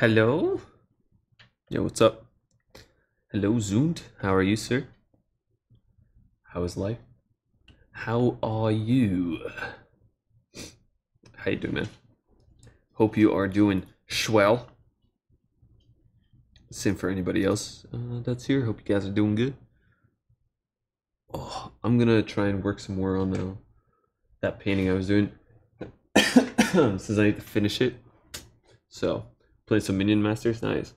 Hello? Yo, what's up? Hello, Zund. How are you, sir? How is life? How are you? How you doing, man? Hope you are doing swell. Same for anybody else that's here. Hope you guys are doing good. Oh, I'm gonna try and work some more on that painting I was doing. Since I need to finish it. So, play some Minion Masters. Nice.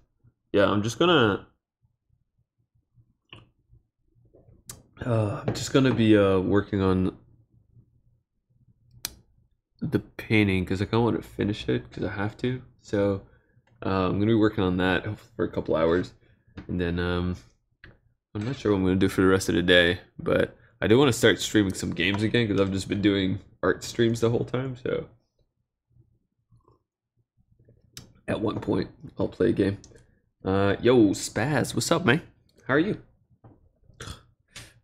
Yeah, I'm just gonna be working on the painting because I kind of want to finish it because I have to. So I'm gonna be working on that for a couple hours, and then I'm not sure what I'm gonna do for the rest of the day, but I do want to start streaming some games again because I've just been doing art streams the whole time. So at one point I'll play a game. Yo, Spaz, what's up, man? How are you?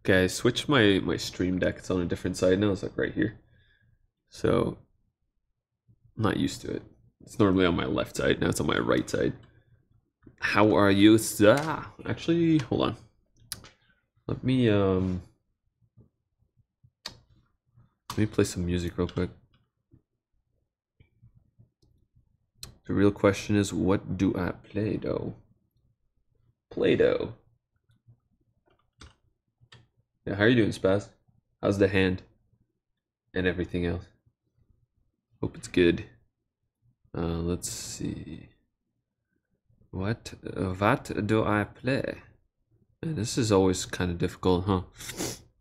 Okay, I switched my stream deck. It's on a different side now. It's like right here. So I'm not used to it. It's normally on my left side. Now it's on my right side. How are you? Actually, hold on. Let me play some music real quick. The real question is, what do I play though? Play-Doh. Yeah, how are you doing, Spaz? How's the hand? And everything else? Hope it's good. Let's see. What do I play? Man, this is always kind of difficult, huh?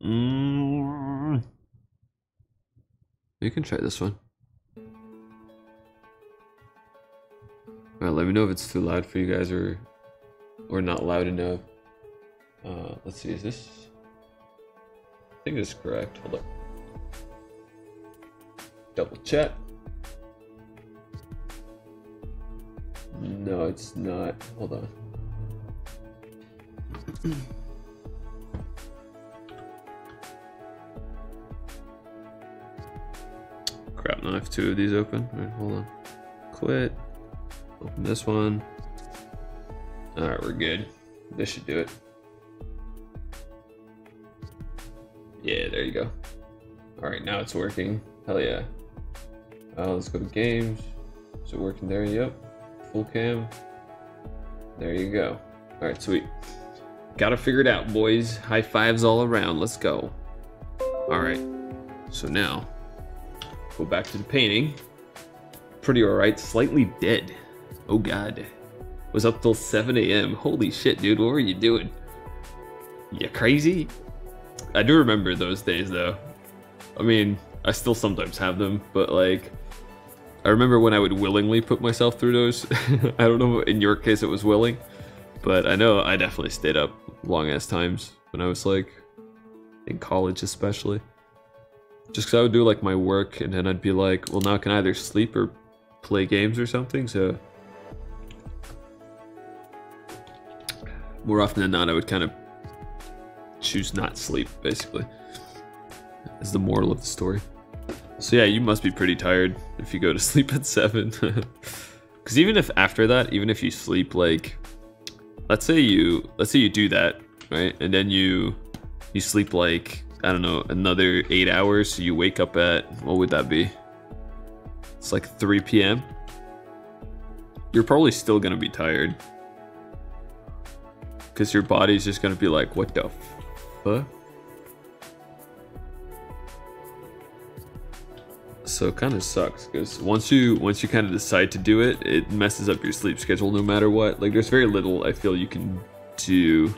You can try this one. Alright, let me know if it's too loud for you guys or not loud enough. Let's see, is this? I think this is correct. Hold up. Double check. No, it's not. Hold on. Crap, now I have two of these open. Alright, hold on. Quit. Open this one. Alright, we're good. This should do it. Yeah, there you go. Alright, now it's working. Hell yeah. Let's go to games. Is it working there? Yep. Full cam. There you go. Alright, sweet. Gotta figure it out, boys. High fives all around. Let's go. Alright. So now, go back to the painting. Pretty alright. Slightly dead. Oh god. Was up till 7 a.m. Holy shit, dude. What were you doing? You crazy? I do remember those days, though. I mean, I still sometimes have them, but like, I remember when I would willingly put myself through those. I don't know, in your case it was willing, but I know I definitely stayed up long ass times when I was like, in college especially. Just because I would do like my work and then I'd be like, well now I can either sleep or play games or something, so. More often than not, I would kind of choose not sleep, basically, is the moral of the story. So yeah, you must be pretty tired if you go to sleep at 7. Because even if after that, even if you sleep like, let's say you do that, right? And then you sleep like, I don't know, another 8 hours, so you wake up at, what would that be? It's like 3 p.m. You're probably still gonna be tired. Because your body's just gonna be like, what the fuck? So it kind of sucks because once you kind of decide to do it, it messes up your sleep schedule no matter what. Like there's very little I feel you can do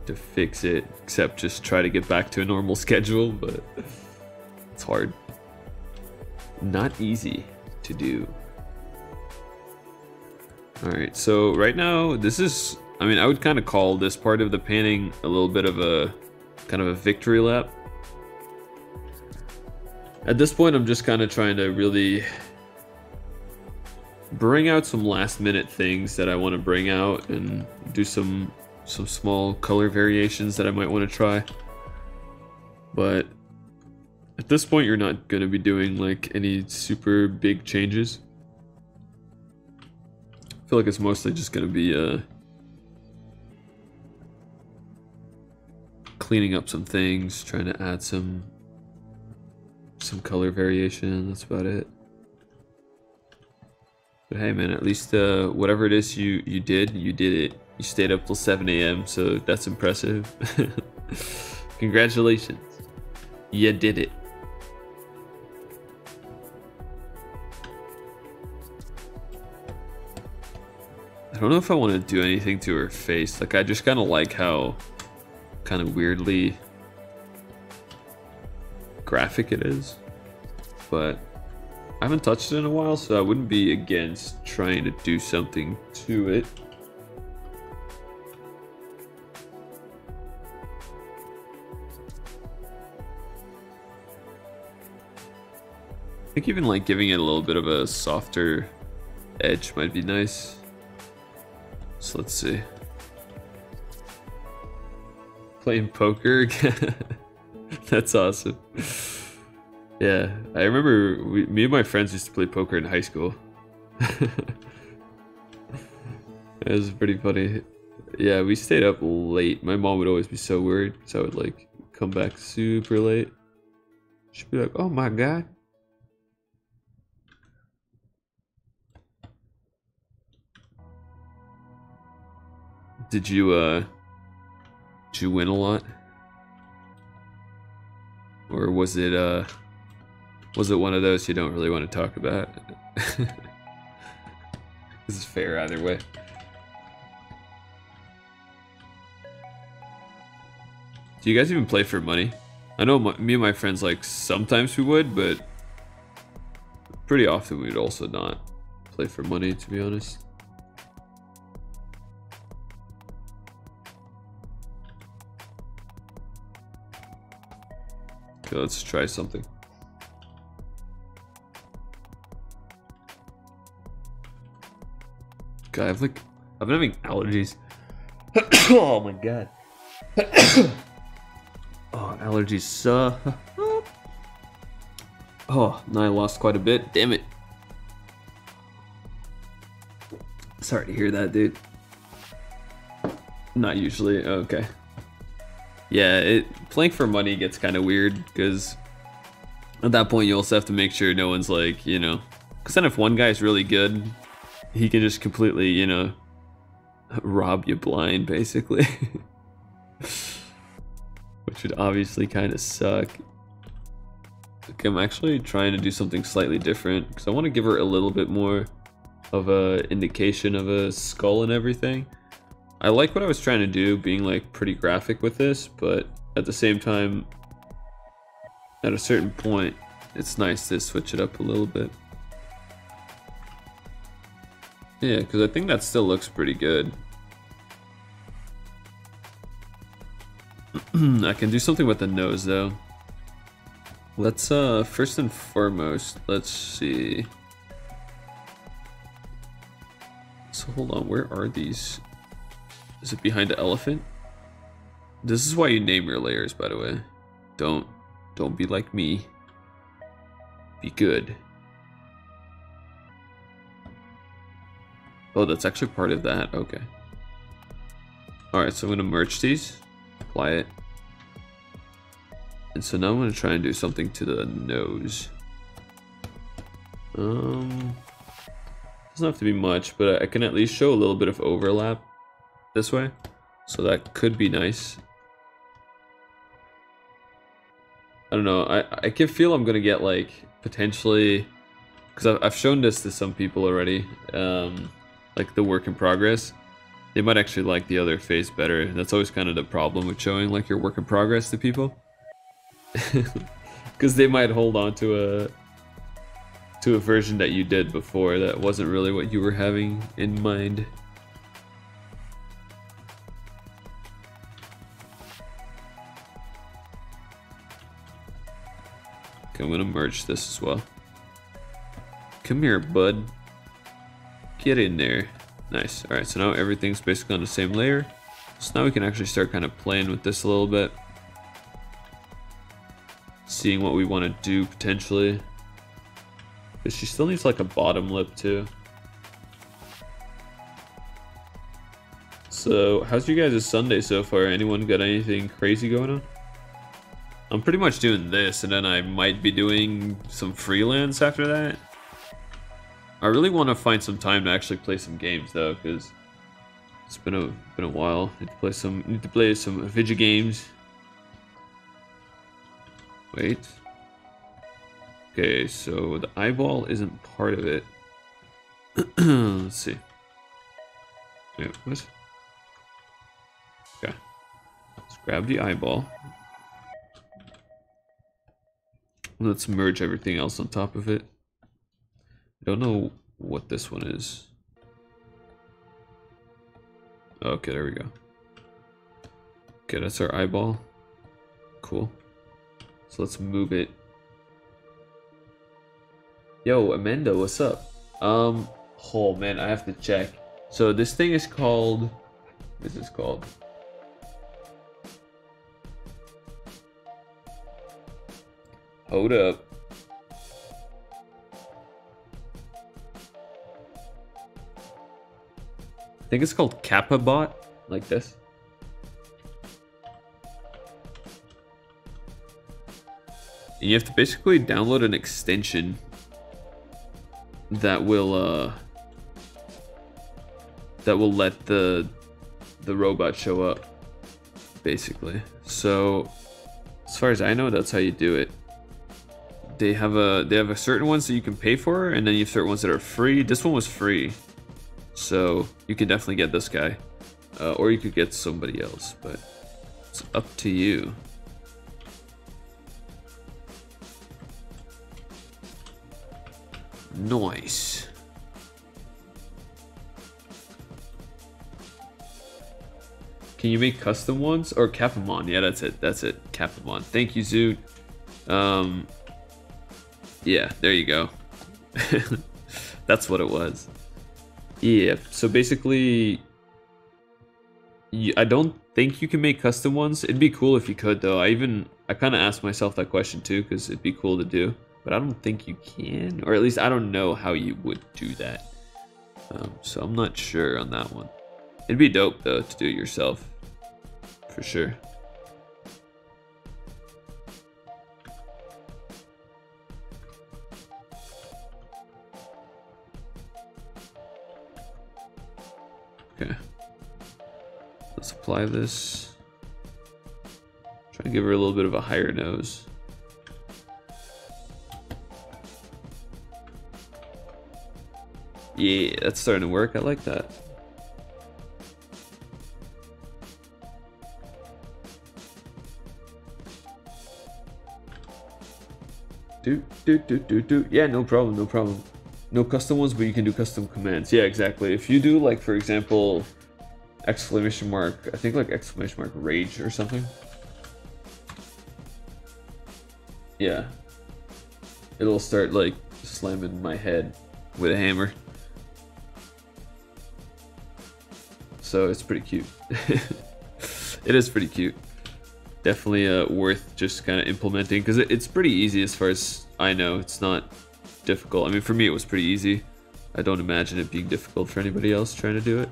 to fix it except just try to get back to a normal schedule, but it's hard. Not easy to do. Alright, so right now this is, I mean, I would kind of call this part of the painting a little bit of a kind of a victory lap. At this point, I'm just kind of trying to really bring out some last minute things that I want to bring out and do some small color variations that I might want to try. But at this point, you're not going to be doing like any super big changes. feel like it's mostly just gonna be cleaning up some things, trying to add some color variation. That's about it. But hey, man, at least whatever it is you did it. You stayed up till 7 a.m. So that's impressive. Congratulations, you did it. I don't know if I want to do anything to her face. Like, I just kind of like how kind of weirdly graphic it is, but I haven't touched it in a while, so I wouldn't be against trying to do something to it. I think even like giving it a little bit of a softer edge might be nice. So let's see. Playing poker again. That's awesome. Yeah, I remember me and my friends used to play poker in high school. It was pretty funny. Yeah, we stayed up late. My mom would always be so worried because I would like come back super late. She'd be like, "Oh my God." Did you win a lot? Or was it one of those you don't really want to talk about? This is fair either way. Do you guys even play for money? I know me and my friends, like, sometimes we would, but pretty often we would also not play for money, to be honest. Okay, let's try something. God, I've been having allergies. Oh my God. Oh, allergies suck. Oh, now I lost quite a bit. Damn it. Sorry to hear that, dude. Not usually. Okay. Yeah, playing for money gets kind of weird because at that point you also have to make sure no one's like, you know, because then if one guy's really good, he can just completely, you know, rob you blind, basically. Which would obviously kind of suck. Okay, I'm actually trying to do something slightly different because I want to give her a little bit more of a indication of a skull and everything. I like what I was trying to do, being like pretty graphic with this, but at the same time, at a certain point, it's nice to switch it up a little bit. Yeah, because I think that still looks pretty good. I can do something with the nose though. Let's first and foremost, let's see. So hold on, where are these? Is it behind the elephant? This is why you name your layers, by the way. Don't be like me. Be good. Oh, that's actually part of that. Okay. Alright, so I'm gonna merge these. Apply it. And so now I'm gonna try and do something to the nose. Doesn't have to be much, but I can at least show a little bit of overlap this way, so that could be nice. I don't know, I can feel I'm gonna get like potentially, because I've shown this to some people already, like the work in progress. They might actually like the other face better. That's always kind of the problem with showing like your work in progress to people, because they might hold on to a version that you did before that wasn't really what you were having in mind. Okay, I'm gonna merge this as well. Come here, bud. Get in there. Nice. Alright, so now everything's basically on the same layer. So now we can actually start kind of playing with this a little bit. Seeing what we want to do potentially. Because she still needs like a bottom lip too. So, how's you guys' Sunday so far? Anyone got anything crazy going on? I'm pretty much doing this, and then I might be doing some freelance after that. I really want to find some time to actually play some games though, because it's been a while. Need to play some video games. Wait. Okay, so the eyeball isn't part of it. Let's see. Wait, what? Okay. Let's grab the eyeball. Let's merge everything else on top of it. I don't know what this one is. Okay, there we go. Okay, that's our eyeball. Cool. So let's move it. Yo, Amanda, what's up? Oh man, I have to check. So this thing is called... What is this called? Hold up. I think it's called KappaBot, like this. And you have to basically download an extension that will let the robot show up, basically. So as far as I know, that's how you do it. They have a certain ones that you can pay for, and then you have certain ones that are free. This one was free, so you can definitely get this guy, or you could get somebody else, but it's up to you. Nice. Can you make custom ones? Or Capamon? Yeah, that's it. That's it. Capamon. Thank you, Zoot. Yeah, there you go. That's what it was. Yeah, so basically, I don't think you can make custom ones. It'd be cool if you could, though. I kind of asked myself that question too, because it'd be cool to do. But I don't think you can, or at least I don't know how you would do that. So I'm not sure on that one. It'd be dope though to do it yourself, for sure. Okay, let's apply this. Try to give her a little bit of a higher nose. Yeah, that's starting to work. I like that. Yeah, no problem, no problem. No custom ones, but you can do custom commands. Yeah, exactly. If you do, like, for example, exclamation mark, I think like exclamation mark rage or something. Yeah. It'll start, like, slamming my head with a hammer. So it's pretty cute. It is pretty cute. Definitely worth just kind of implementing, because it's pretty easy as far as I know. It's not difficult. I mean, for me it was pretty easy. I don't imagine it being difficult for anybody else trying to do it.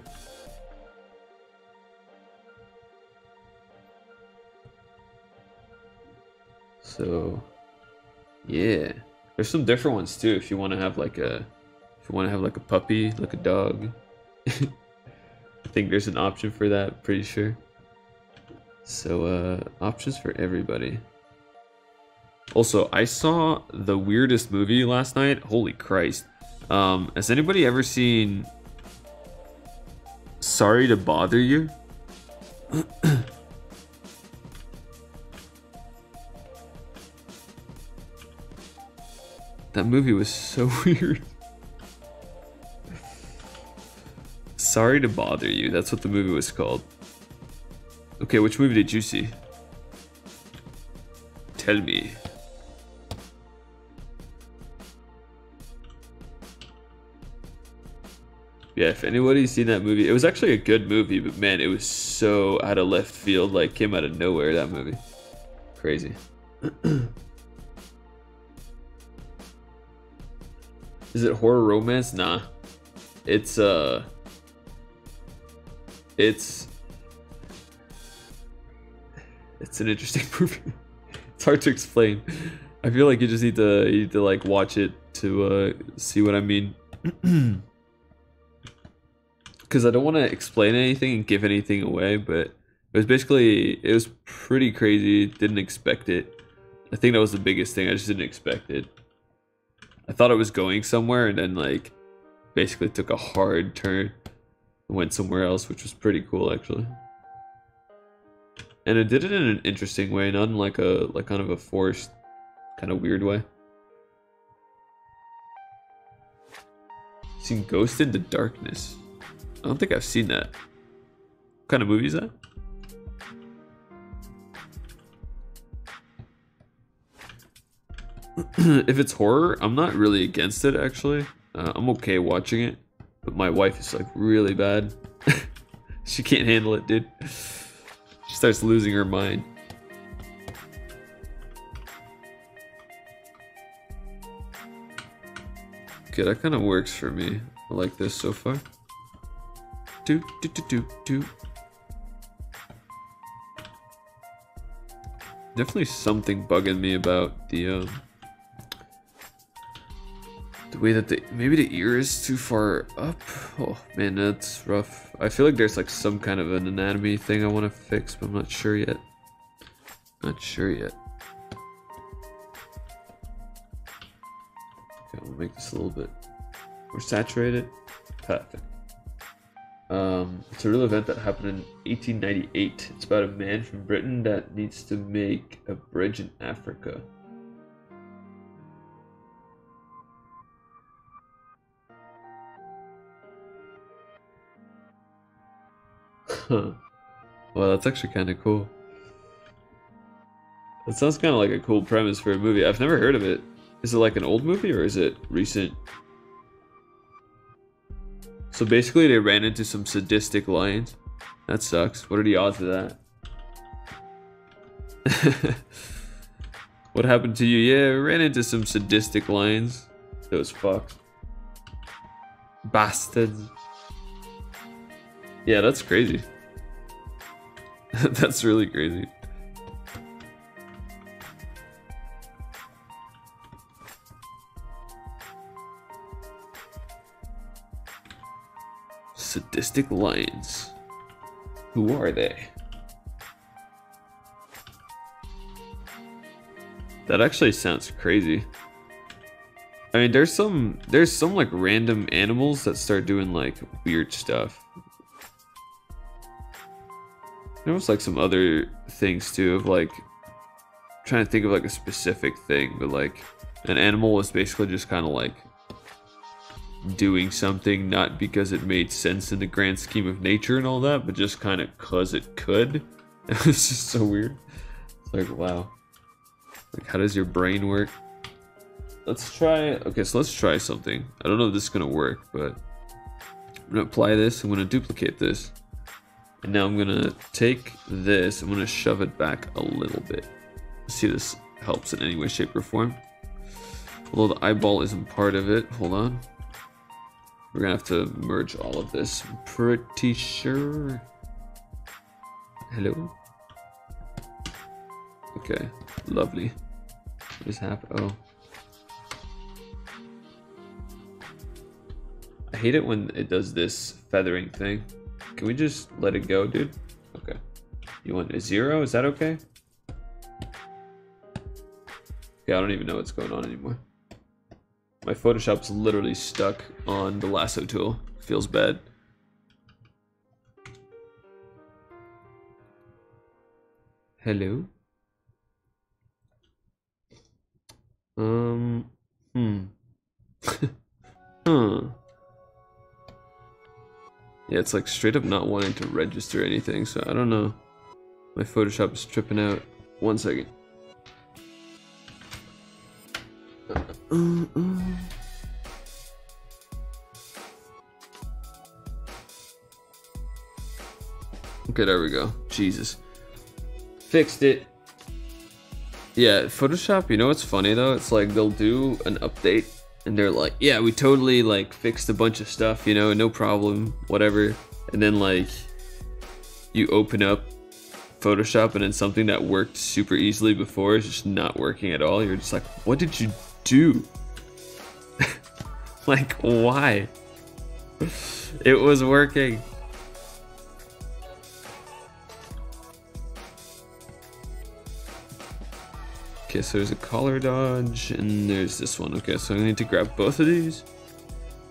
So yeah, there's some different ones too if you want to have like a puppy, like a dog. I think there's an option for that, pretty sure. So options for everybody. Also, I saw the weirdest movie last night. Holy Christ. Has anybody ever seen Sorry to Bother You? That movie was so weird. Sorry to Bother You, that's what the movie was called. Okay, which movie did you see? Tell me. Yeah, if anybody's seen that movie, it was actually a good movie, but man, it was so out of left field, like came out of nowhere, that movie. Crazy. Is it horror romance? Nah. It's it's an interesting movie. It's hard to explain. I feel like you just need to like watch it to see what I mean. Because I don't want to explain anything and give anything away, but it was pretty crazy. Didn't expect it. I think that was the biggest thing. I just didn't expect it. I thought it was going somewhere and then like basically took a hard turn and went somewhere else, which was pretty cool actually. And it did it in an interesting way, not in like kind of a forced, kind of weird way. Seen Ghost in the Darkness. I don't think I've seen that. What kind of movie is that? If it's horror, I'm not really against it actually. I'm okay watching it, but my wife is like really bad. She can't handle it, dude. She starts losing her mind. Okay, that kind of works for me. I like this so far. Definitely something bugging me about the way that maybe the ear is too far up. Oh man, that's rough. I feel like there's like some kind of an anatomy thing I want to fix, but I'm not sure yet. Not sure yet. Okay, I'm gonna make this a little bit more saturated. Perfect. It's a real event that happened in 1898. It's about a man from Britain that needs to make a bridge in Africa. Huh. Well, that's actually kind of cool. That sounds kind of like a cool premise for a movie. I've never heard of it. Is it like an old movie or is it recent? So basically they ran into some sadistic lions. That sucks. What are the odds of that? What happened to you? Yeah, we ran into some sadistic lions. Those fucks. Bastards. Yeah, that's crazy. That's really crazy. Sadistic lions. Who are they? That actually sounds crazy. I mean, there's some like random animals that start doing like weird stuff. There was like some other things too of like trying to think of like a specific thing, but like an animal was basically just kind of like doing something not because it made sense in the grand scheme of nature and all that, but just kind of cause it could. It was just so weird. It's like, wow. Like, how does your brain work? Let's try, okay, so let's try something. I don't know if this is gonna work, but I'm gonna apply this, I'm gonna duplicate this. And now I'm gonna take this, I'm gonna shove it back a little bit. See if this helps in any way, shape, or form. Although the eyeball isn't part of it, hold on. We're gonna have to merge all of this, I'm pretty sure. Hello? Okay, lovely. What just happened? Oh. I hate it when it does this feathering thing. Can we just let it go, dude? Okay. You want a 0? Is that okay? Okay, I don't even know what's going on anymore. My Photoshop's literally stuck on the lasso tool. Feels bad. Hello? Huh. Yeah, it's like straight up not wanting to register anything, so I don't know. My Photoshop is tripping out. 1 second. Okay, there we go. Jesus. Fixed it. Yeah, Photoshop, you know what's funny though? It's like they'll do an update and they're like, yeah, we totally like fixed a bunch of stuff, you know, no problem, whatever. And then like you open up Photoshop and then something that worked super easily before is just not working at all. You're just like, what did you do? Like, why? It was working. Okay, so there's a collar dodge and there's this one. Okay, so I need to grab both of these.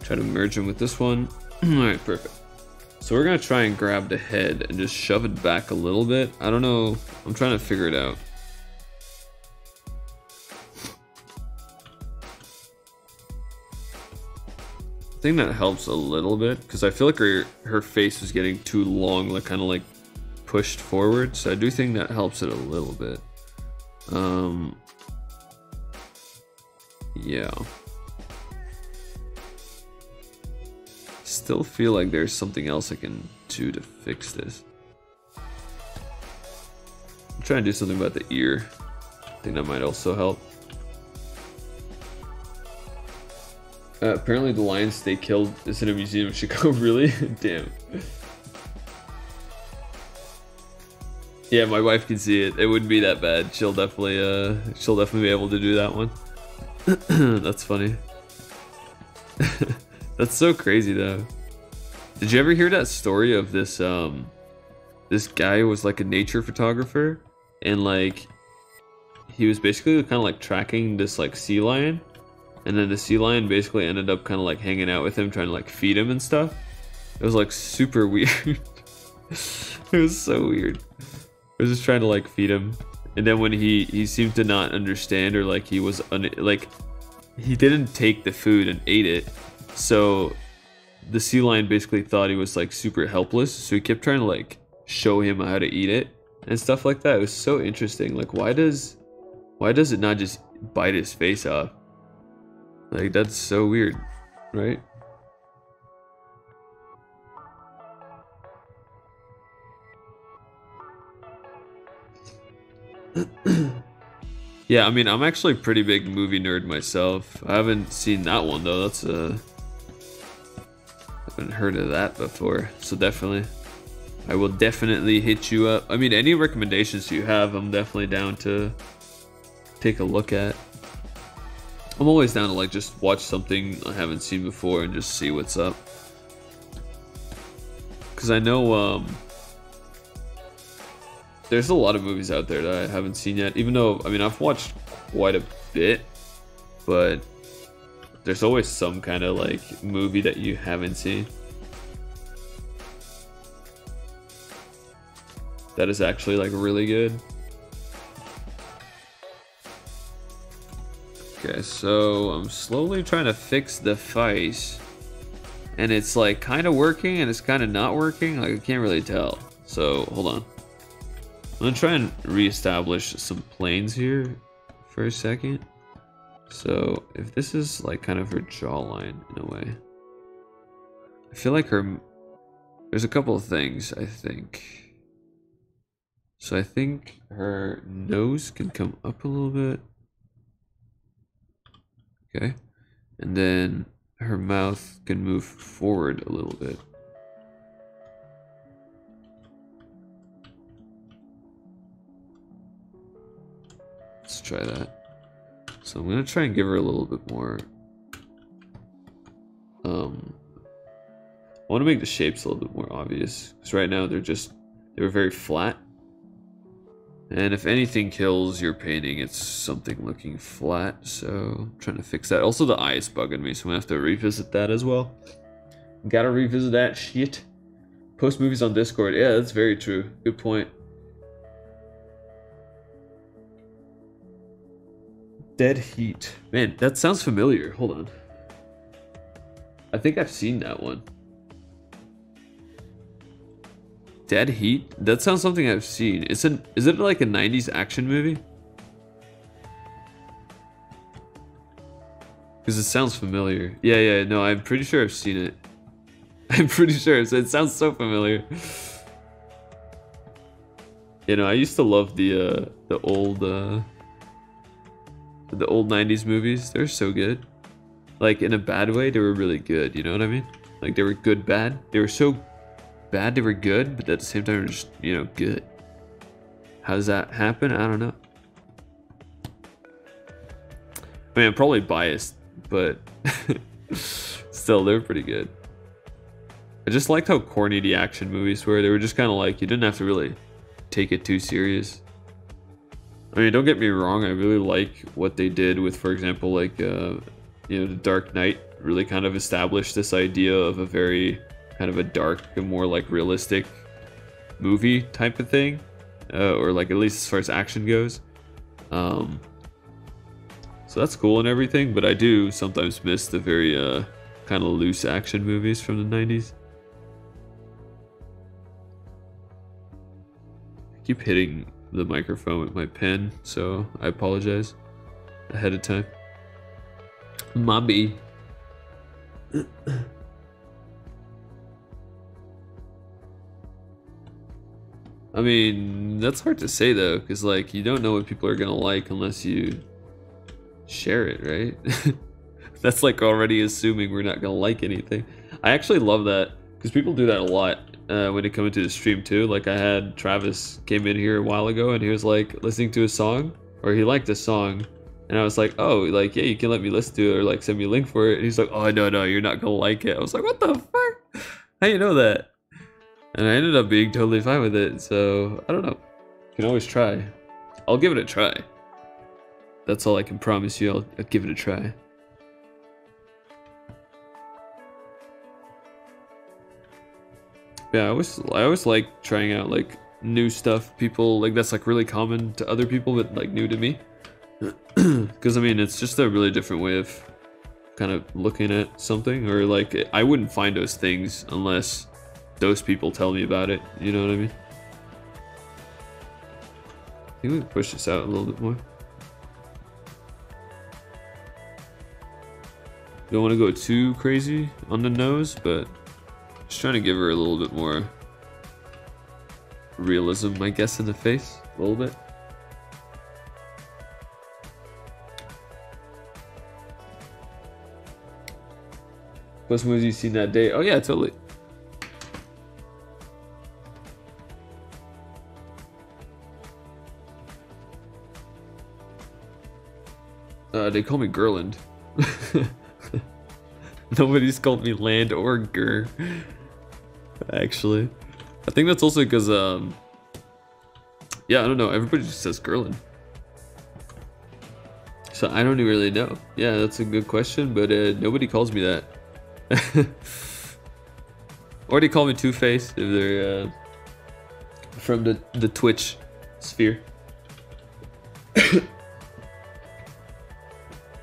Try to merge them with this one. Alright, perfect. So we're gonna try and grab the head and just shove it back a little bit. I don't know, I'm trying to figure it out. I think that helps a little bit because I feel like her face was getting too long, like kind of like pushed forward. So I do think that helps it a little bit. Yeah. Still feel like there's something else I can do to fix this. I'm trying to do something about the ear. I think that might also help. Apparently the lions they killed is in a museum in Chicago. Really? Damn. Yeah, my wife can see it. It wouldn't be that bad. She'll definitely be able to do that one. That's funny. That's so crazy though. Did you ever hear that story of this this guy who was like a nature photographer and like he was basically kind of like tracking this like sea lion, and then the sea lion basically ended up kind of like hanging out with him, trying to like feed him and stuff. It was like super weird. It was so weird. I was just trying to like feed him, and then when he seemed to not understand, or like he was like he didn't take the food and ate it, so the sea lion basically thought he was like super helpless, so he kept trying to like show him how to eat it and stuff like that. It was so interesting. Like why does it not just bite his face off? Like that's so weird, right? Yeah, I mean, I'm actually a pretty big movie nerd myself. I haven't seen that one though. That's I haven't heard of that before. So definitely, I will definitely hit you up. I mean, any recommendations you have, I'm definitely down to take a look at. I'm always down to like just watch something I haven't seen before and just see what's up. Cause I know there's a lot of movies out there that I haven't seen yet, even though, I mean, I've watched quite a bit, but there's always some kind of like movie that you haven't seen that is actually like really good. Okay, so I'm slowly trying to fix the face, and it's like kind of working and it's kind of not working. Like I can't really tell. So hold on. I'm gonna try and reestablish some planes here for a second. So if this is like kind of her jawline in a way, I feel like there's a couple of things I think. So I think her nose can come up a little bit. Okay. And then her mouth can move forward a little bit. Let's try that. So I'm gonna try and give her a little bit more. I want to make the shapes a little bit more obvious, because right now they were very flat. And if anything kills your painting, it's something looking flat. So I'm trying to fix that. Also, the eye is bugging me, so I'm gonna have to revisit that as well. Gotta revisit that shit. Post movies on Discord. Yeah, that's very true. Good point. Dead Heat. Man, that sounds familiar. Hold on. I think I've seen that one. Dead Heat? That sounds something I've seen. Is it like a 90s action movie? Because it sounds familiar. Yeah, no, I'm pretty sure I've seen it. I'm pretty sure. It sounds so familiar. You know, I used to love the old 90s movies. They're so good. Like in a bad way, they were really good. You know what I mean? Like they were good, bad. They were so bad they were good, but at the same time, they're just, you know, good. How does that happen? I don't know. I mean, I'm probably biased, but still, they're pretty good. I just liked how corny the action movies were. They were just kind of like, you didn't have to really take it too serious. I mean, don't get me wrong, I really like what they did with, for example, like, you know, The Dark Knight really kind of established this idea of a very kind of a dark and more like realistic movie type of thing, or like at least as far as action goes. So that's cool and everything, but I do sometimes miss the very kind of loose action movies from the 90s. I keep hitting the microphone with my pen, so I apologize ahead of time. Mobby. I mean, that's hard to say though, because like you don't know what people are gonna like unless you share it, right? That's like already assuming we're not gonna like anything. I actually love that because people do that a lot when it comes to the stream too. Like I had Travis came in here a while ago and he was like listening to a song, or he liked a song, and I was like, oh, like yeah, you can let me listen to it or like send me a link for it. And he's like, oh no, you're not gonna like it. I was like, what the fuck? How you know that? And I ended up being totally fine with it. So I don't know. You can always try. I'll give it a try. That's all I can promise you. I'll give it a try. Yeah, I always like trying out like new stuff. People like that's like really common to other people, but like new to me. Because I mean, it's just a really different way of kind of looking at something, or like I wouldn't find those things unless those people tell me about it. You know what I mean? I think we can push this out a little bit more. Don't want to go too crazy on the nose, but just trying to give her a little bit more realism, I guess, in the face a little bit. Best movies you've seen that day? Oh yeah, totally. They call me Gerland. Nobody's called me Land or Ger. Actually, I think that's also because yeah, I don't know. Everybody just says Gerland, so I don't really know. Yeah, that's a good question, but nobody calls me that. Or they call me Two-Face if they're from the Twitch sphere.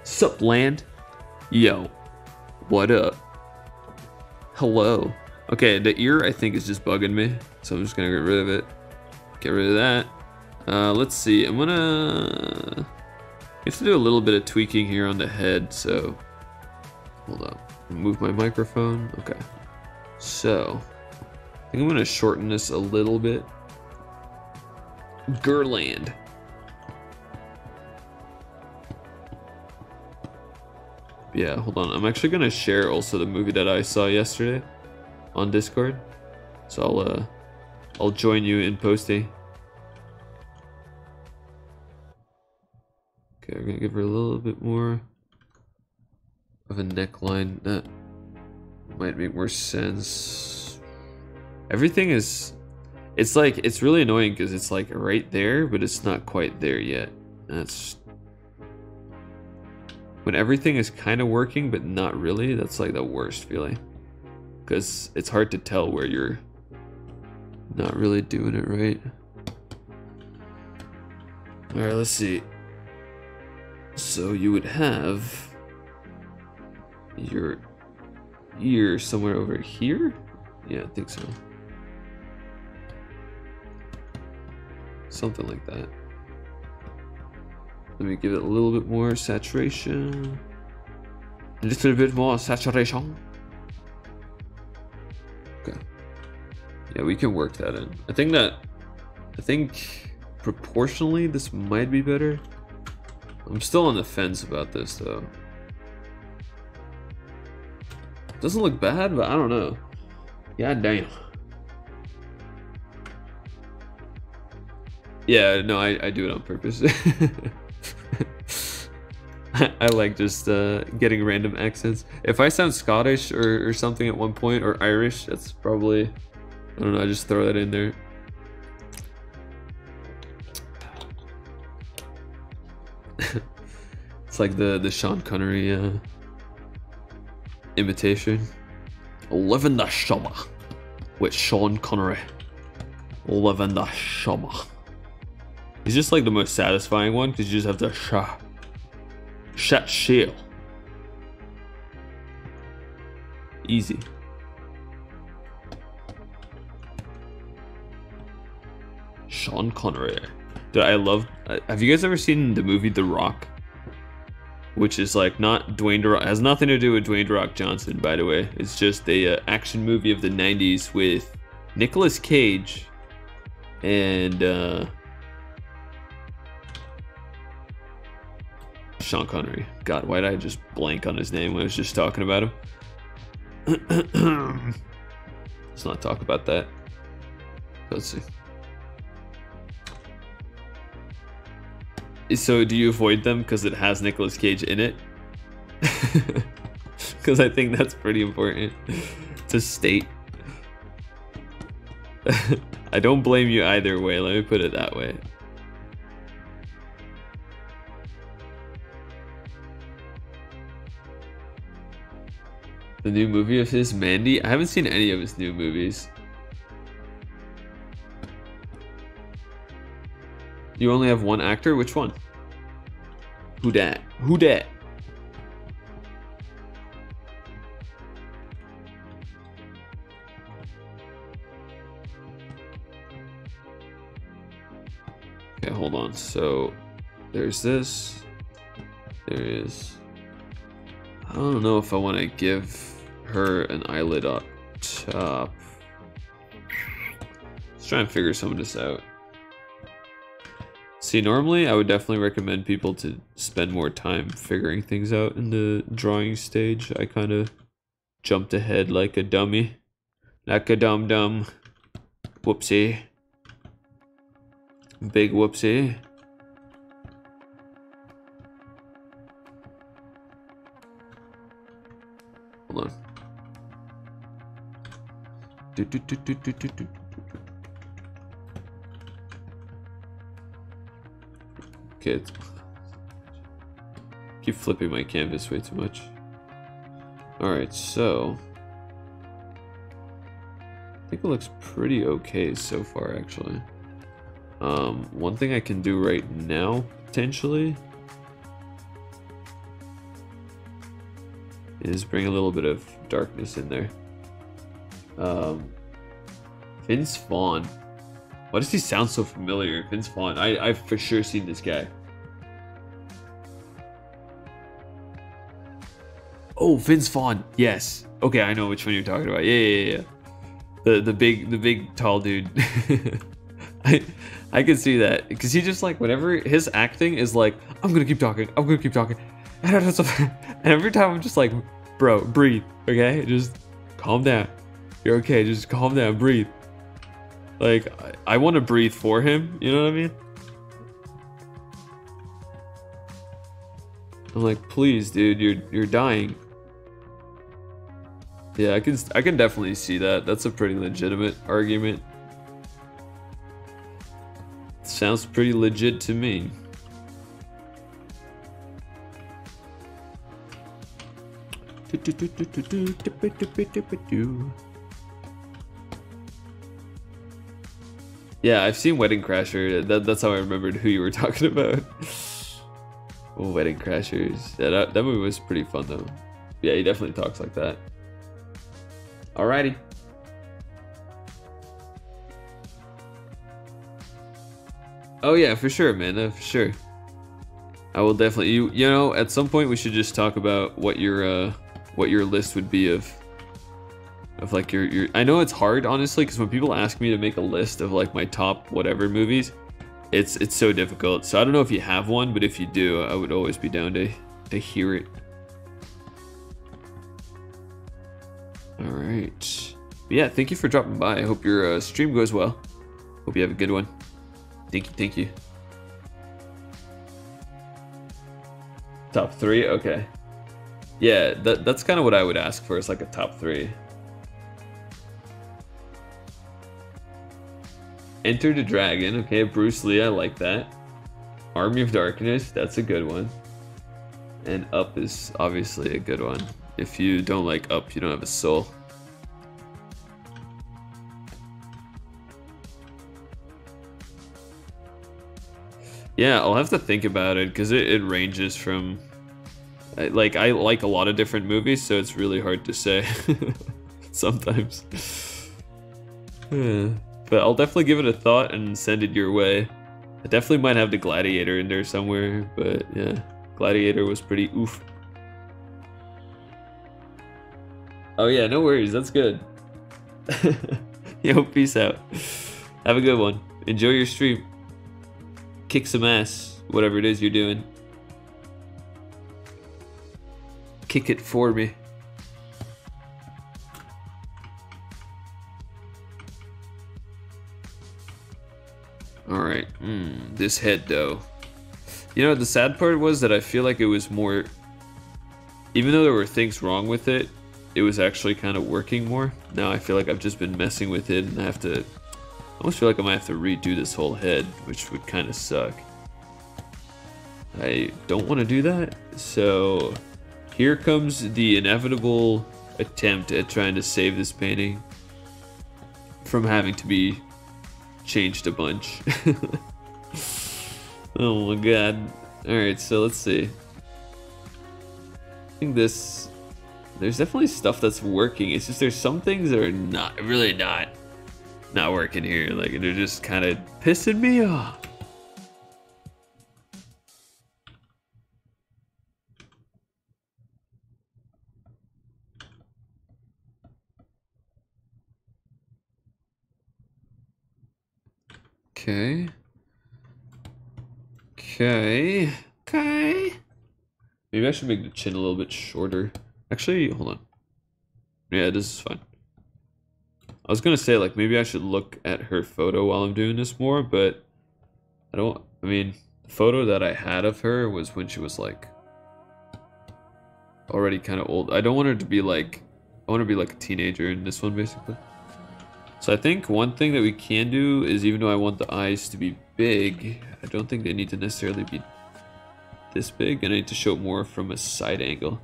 Sup, Land? Yo, what up? Hello. Okay, the ear I think is just bugging me, so I'm just gonna get rid of it. Get rid of that. Let's see. I'm gonna have to do a little bit of tweaking here on the head. So hold on. Move my microphone. Okay. So I think I'm gonna shorten this a little bit. Gerland. Yeah, hold on. I'm actually gonna share also the movie that I saw yesterday on Discord. So I'll join you in posting. Okay, we're gonna give her a little bit more of a neckline. That might make more sense. Everything is, it's like, it's really annoying because it's like right there, but it's not quite there yet. That's when everything is kind of working, but not really. That's like the worst feeling, because it's hard to tell where you're not really doing it right. All right, let's see. So you would have your ear somewhere over here? Yeah, I think so. Something like that. Let me give it a little bit more saturation. A little bit more saturation. Okay. Yeah, we can work that in. I think proportionally this might be better. I'm still on the fence about this though. Doesn't look bad, but I don't know. God damn. Yeah, no, I do it on purpose. I like just getting random accents. If I sound Scottish or something at one point, or Irish, that's probably, I don't know, I just throw that in there. It's like the Sean Connery imitation. Live in the summer with Sean Connery. Live in the summer. He's just like the most satisfying one because you just have to shut shield. Easy. Sean Connery. Dude, I love. Have you guys ever seen the movie The Rock? Which is like not Dwayne The Rock. Has nothing to do with Dwayne The Rock Johnson, by the way. It's just a action movie of the 90s with Nicolas Cage and Sean Connery. God, why did I just blank on his name when I was just talking about him? Let's not talk about that. Let's see. So do you avoid them because it has Nicolas Cage in it? Because I think that's pretty important to state. I don't blame you either way, let me put it that way. The new movie of his, Mandy? I haven't seen any of his new movies. You only have one actor? Which one? Who dat? Who dat? Okay, hold on. So, there's this. There is... I don't know if I want to give her an eyelid up top. Let's try and figure some of this out. See, normally I would definitely recommend people to spend more time figuring things out in the drawing stage. I kind of jumped ahead like a dummy. Like a dum-dum. Whoopsie. Big whoopsie. Hold on. Okay, keep flipping my canvas way too much. Alright, so I think it looks pretty okay so far, actually. One thing I can do right now, potentially, is bring a little bit of darkness in there. Vince Vaughn. Why does he sound so familiar? Vince Vaughn. I've for sure seen this guy. Oh, Vince Vaughn. Yes. Okay, I know which one you're talking about. Yeah. The big tall dude. I can see that because he just like whenever his acting is like, I'm gonna keep talking. I'm gonna keep talking. And every time I'm just like, bro, breathe. Okay, just calm down. You're okay. Just calm down. Breathe. Like, I want to breathe for him, you know what I mean? I'm like, please, dude, you're dying. Yeah, I can definitely see that. That's a pretty legitimate argument. Sounds pretty legit to me. Yeah, I've seen Wedding Crasher. That's how I remembered who you were talking about. Oh, Wedding Crashers. Yeah, that movie was pretty fun though. Yeah, he definitely talks like that. Alrighty. Oh yeah, for sure, man. For sure. I will definitely. You know, at some point we should just talk about what your list would be of like your. I know it's hard, honestly, because when people ask me to make a list of like my top whatever movies, it's so difficult. So I don't know if you have one, but if you do, I would always be down to hear it. All right. But yeah, thank you for dropping by. I hope your stream goes well. Hope you have a good one. Thank you, thank you. Top 3? Okay. Yeah, that's kind of what I would ask for, is like a top 3. Enter the Dragon, okay, Bruce Lee, I like that. Army of Darkness, that's a good one. And Up is obviously a good one. If you don't like Up, you don't have a soul. Yeah, I'll have to think about it, because it ranges from... Like, I like a lot of different movies, so it's really hard to say. Sometimes. Yeah. But I'll definitely give it a thought and send it your way. I definitely might have the Gladiator in there somewhere, but yeah. Gladiator was pretty oof. Oh yeah, no worries, that's good. Yo, peace out. Have a good one. Enjoy your stream. Kick some ass, whatever it is you're doing. Kick it for me. Alright, this head though. You know, the sad part was that I feel like it was more... Even though there were things wrong with it, it was actually kind of working more. Now I feel like I've just been messing with it and I have to... I almost feel like I might have to redo this whole head, which would kind of suck. I don't want to do that, so... Here comes the inevitable attempt at trying to save this painting from having to be changed a bunch. Oh my god. Alright, so let's see. I think this... There's definitely stuff that's working. It's just there's some things that are really not working here. Like, they're just kind of pissing me off. Okay. Okay. Okay. Maybe I should make the chin a little bit shorter. Actually, hold on. Yeah, this is fine. I was gonna say, like, maybe I should look at her photo while I'm doing this more, but I mean, the photo that I had of her was when she was, like, already kind of old. I don't want her to be, like, I want her to be, like, a teenager in this one, basically. So I think one thing that we can do is, even though I want the eyes to be big, I don't think they need to necessarily be this big, and I need to show it more from a side angle.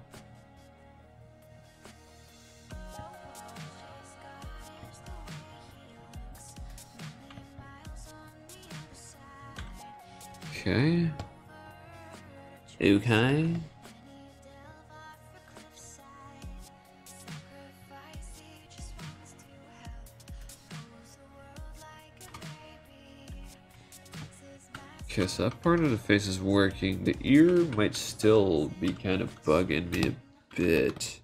Okay. Okay. Okay, so that part of the face is working. The ear might still be kind of bugging me a bit.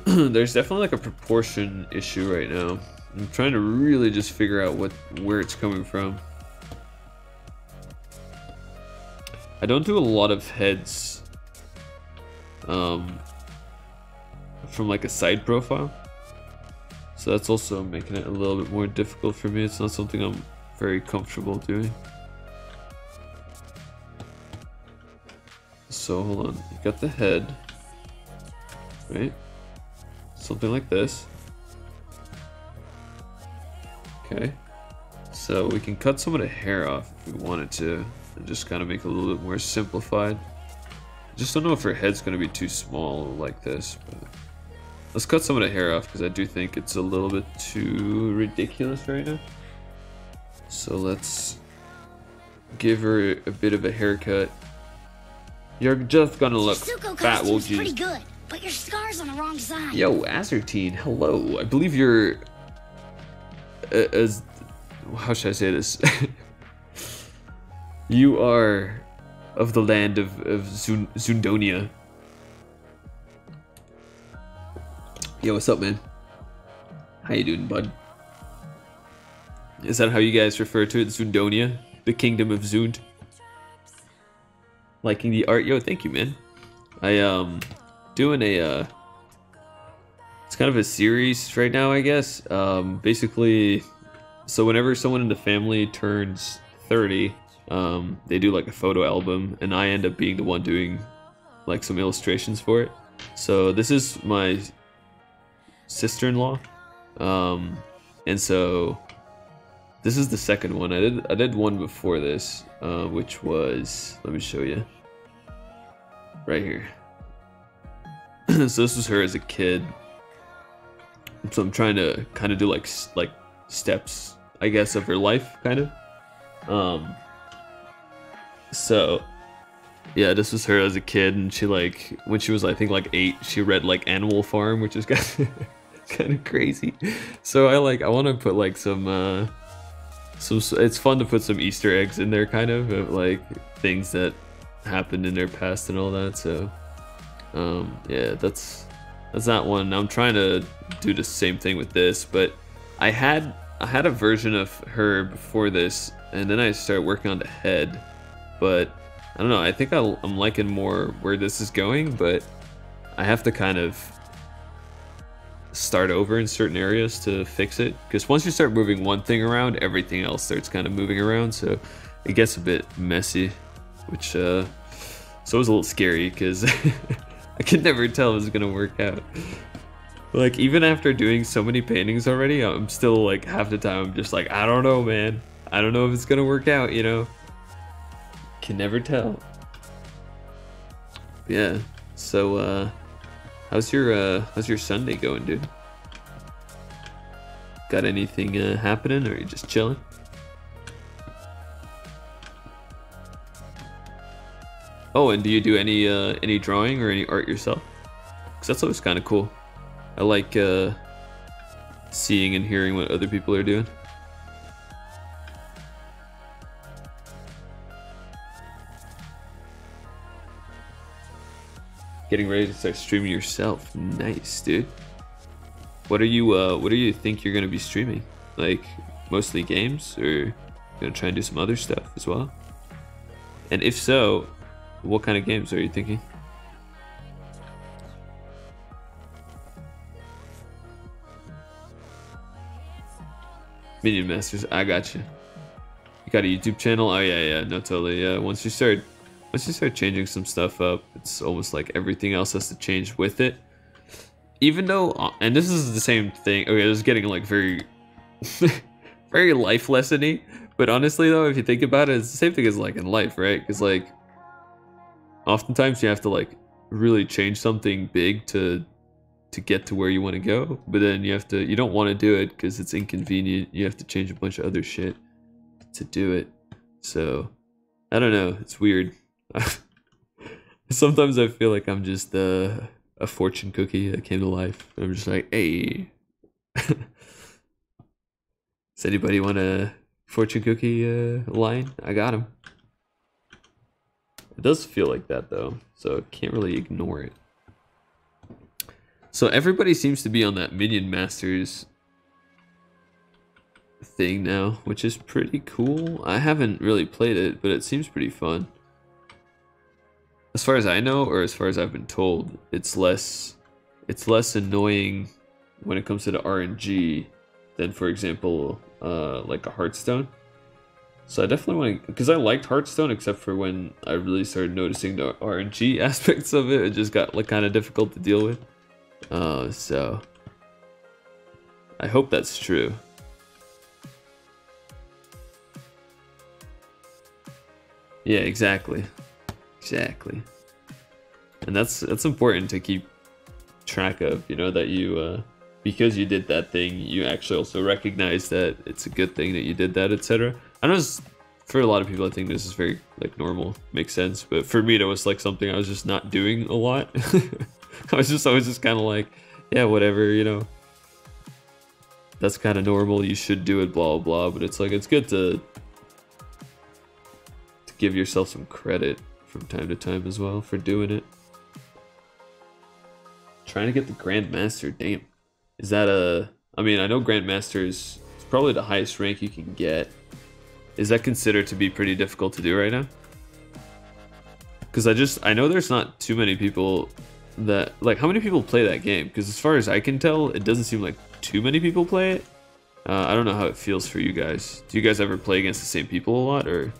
There's definitely like a proportion issue right now. I'm trying to really just figure out where it's coming from. I don't do a lot of heads from like a side profile. So that's also making it a little bit more difficult for me. It's not something I'm very comfortable doing. So hold on, you got the head, right? Something like this. Okay. So we can cut some of the hair off if we wanted to, and just kind of make it a little bit more simplified. I just don't know if her head's going to be too small like this, but let's cut some of the hair off because I do think it's a little bit too ridiculous right now. So let's give her a bit of a haircut. You're just gonna look fat, won't you? Pretty good, but your scar's on the wrong side. Yo, Azertine, hello. I believe you're as how should I say this? You are of the land of Zundonia. Yo, what's up, man? How you doing, bud? Is that how you guys refer to it, Zundonia? The kingdom of Zund? Liking the art? Yo, thank you, man. I, doing a, it's kind of a series right now, I guess. Basically, So whenever someone in the family turns 30, they do like a photo album, and I end up being the one doing like some illustrations for it. So this is my sister-in-law, and so this is the second one. I did one before this, which was, let me show you right here. So this was her as a kid. So I'm trying to kind of do like steps, I guess, of her life, kind of. So yeah, this was her as a kid, and she, like, when she was, I think, like 8, she read like Animal Farm, which is kind of crazy. So I want to put like some it's fun to put some Easter eggs in there, kind of like things that happened in their past and all that. So yeah, that's that one. I'm trying to do the same thing with this, but I had a version of her before this, and then I started working on the head, but I don't know, I think I'm liking more where this is going, but I have to kind of start over in certain areas to fix it, because once you start moving one thing around, everything else starts kind of moving around, so it gets a bit messy, which so it was a little scary, because I could never tell if it was gonna work out. Like, even after doing so many paintings already, I'm still like, half the time I'm just like, I don't know, man, I don't know if it's gonna work out, you know. Can never tell. Yeah, so how's your Sunday going, dude? Got anything happening, or are you just chilling? Oh, and do you do any drawing or any art yourself? Because that's always kind of cool. I like seeing and hearing what other people are doing. Getting ready to start streaming yourself. Nice, dude. What do you think you're gonna be streaming? Like, mostly games, or gonna try and do some other stuff as well? And if so, what kind of games are you thinking? Minion Masters, I got you. You got a YouTube channel? Oh yeah, no, totally. Yeah, once you start changing some stuff up, it's almost like everything else has to change with it. Even though, and this is the same thing. Okay, it was getting like very, very life lesson-y. But honestly, though, if you think about it, it's the same thing as like in life, right? Because like, oftentimes you have to like really change something big to get to where you want to go. But then you don't want to do it because it's inconvenient. You have to change a bunch of other shit to do it. So, I don't know. It's weird. Sometimes I feel like I'm just a fortune cookie that came to life. I'm just like, hey, does anybody want a fortune cookie line? I got him. It does feel like that though, so can't really ignore it. So everybody seems to be on that Minion Masters thing now, which is pretty cool. I haven't really played it, but it seems pretty fun. As far as I know, or as far as I've been told, it's less annoying when it comes to the RNG than, for example, like a Hearthstone. So I definitely want to, because I liked Hearthstone, except for when I really started noticing the RNG aspects of it. It just got like kind of difficult to deal with. So I hope that's true. Yeah, exactly. And that's important to keep track of, you know, that you because you did that thing, you actually also recognize that it's a good thing that you did that, etc. I know for a lot of people, I think this is very like normal, makes sense, but for me, it was like something I was just not doing a lot. I was just kind of like, yeah, whatever, you know, that's kind of normal, you should do it, blah blah. But it's like, it's good to give yourself some credit from time to time as well for doing it. Trying to get the Grandmaster, damn. Is that I mean, I know Grandmaster is probably the highest rank you can get. Is that considered to be pretty difficult to do right now? Because I know there's not too many people that, like, how many people play that game? Because as far as I can tell, it doesn't seem like too many people play it. I don't know how it feels for you guys. Do you guys ever play against the same people a lot, or?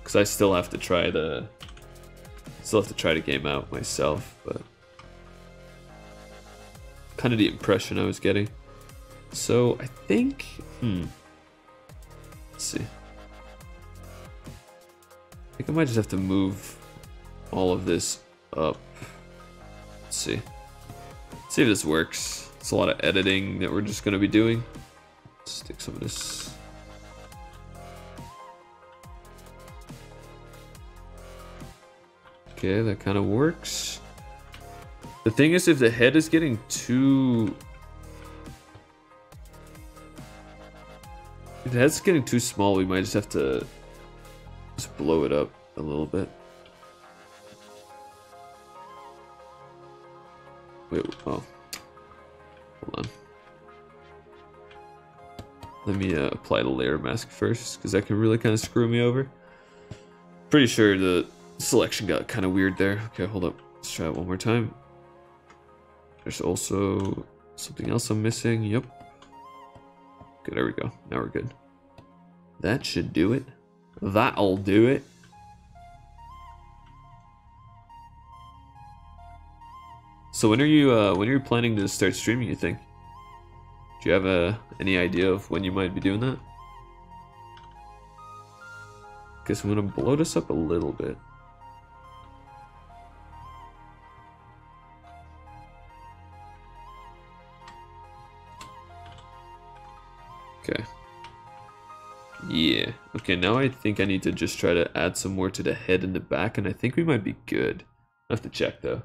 Because I still have to try the game out myself, but kind of the impression I was getting. So I think, let's see. I think I might just have to move all of this up. Let's see. See if this works. It's a lot of editing that we're just gonna be doing. Stick some of this. Okay, that kind of works. The thing is, if the head is getting too... If the head's getting too small, we might just have to just blow it up a little bit. Wait, oh. Hold on. Let me apply the layer mask first, because that can really kind of screw me over. Pretty sure the selection got kind of weird there. Okay, hold up. Let's try it one more time. There's also something else I'm missing. Yep. Okay, there we go. Now we're good. That should do it. That'll do it. So when are you planning to start streaming, you think? Do you have any idea of when you might be doing that? Guess I'm gonna blow this up a little bit. Okay. Yeah. Okay, now I think I need to just try to add some more to the head and the back, and I think we might be good. I have to check though.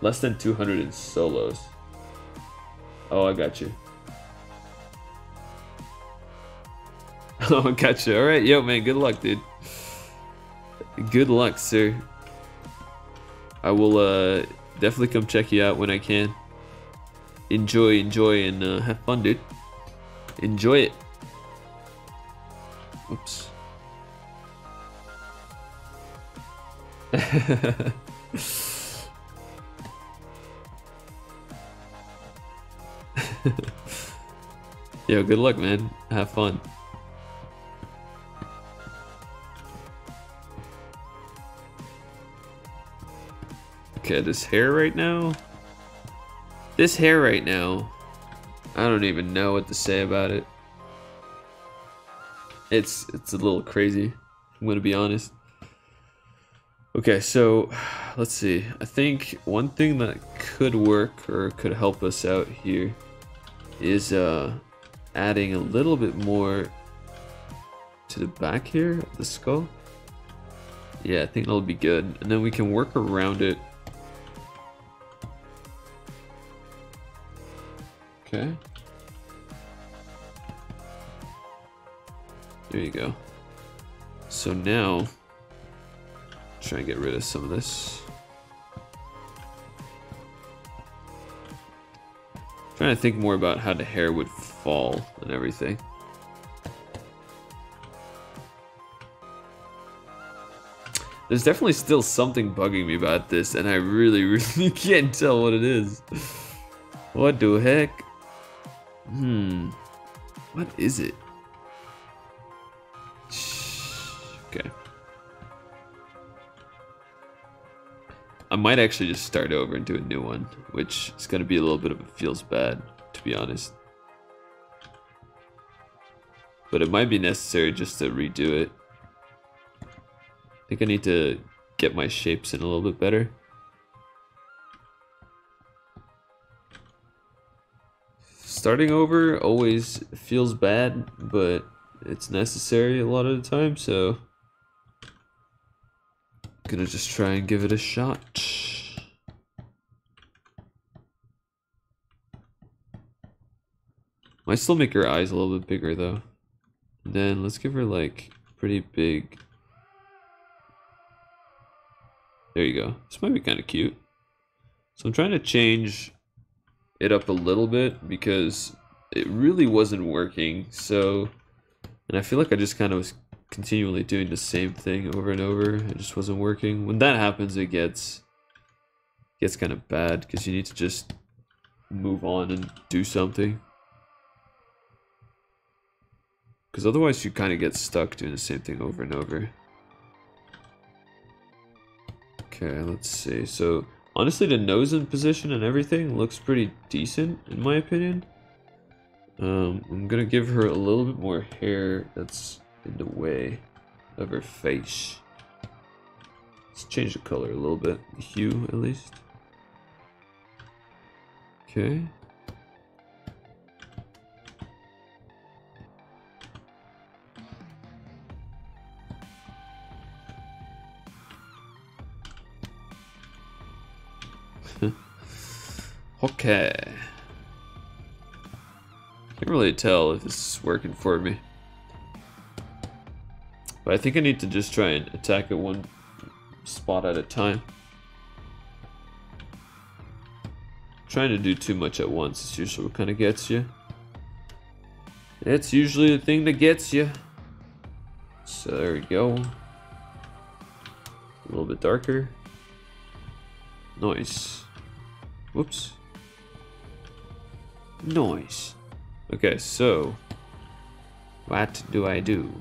Less than 200 in solos. Oh, I got you. Oh, I got you. Alright, yo man, good luck, dude. Good luck, sir. I will definitely come check you out when I can. Enjoy, and have fun, dude. Enjoy it. Oops. Yo, good luck, man. Have fun. Okay, this hair right now. I don't even know what to say about it. It's a little crazy, I'm gonna be honest. Okay, so let's see. I think one thing that could work or could help us out here is adding a little bit more to the back here of the skull. Yeah, I think that'll be good, and then we can work around it. Okay. There you go. So now, try and get rid of some of this. Trying to think more about how the hair would fall and everything. There's definitely still something bugging me about this, and I really can't tell what it is. What the heck? What is it? Okay. I might actually just start over and do a new one, which is going to be a little bit of a feels bad, to be honest. But it might be necessary just to redo it. I think I need to get my shapes in a little bit better. Starting over always feels bad, but it's necessary a lot of the time, so I'm gonna just try and give it a shot. Might still make her eyes a little bit bigger though. And then let's give her like pretty big. There you go. This might be kind of cute. So I'm trying to change it up a little bit because it really wasn't working. So, and I feel like I just kind of was continually doing the same thing over and over. It just wasn't working. When that happens, it gets kind of bad because you need to just move on and do something. Because otherwise you kind of get stuck doing the same thing over and over. Okay, let's see. So, honestly, the nose in position and everything looks pretty decent, in my opinion. I'm gonna give her a little bit more hair that's in the way of her face. Let's change the color a little bit. The hue, at least. Okay. Okay. Can't really tell if this is working for me. But I think I need to just try and attack it one spot at a time. Trying to do too much at once is usually what kind of gets you. It's usually the thing that gets you. So there we go. A little bit darker. Nice. Whoops. Nice. Okay, so what do I do?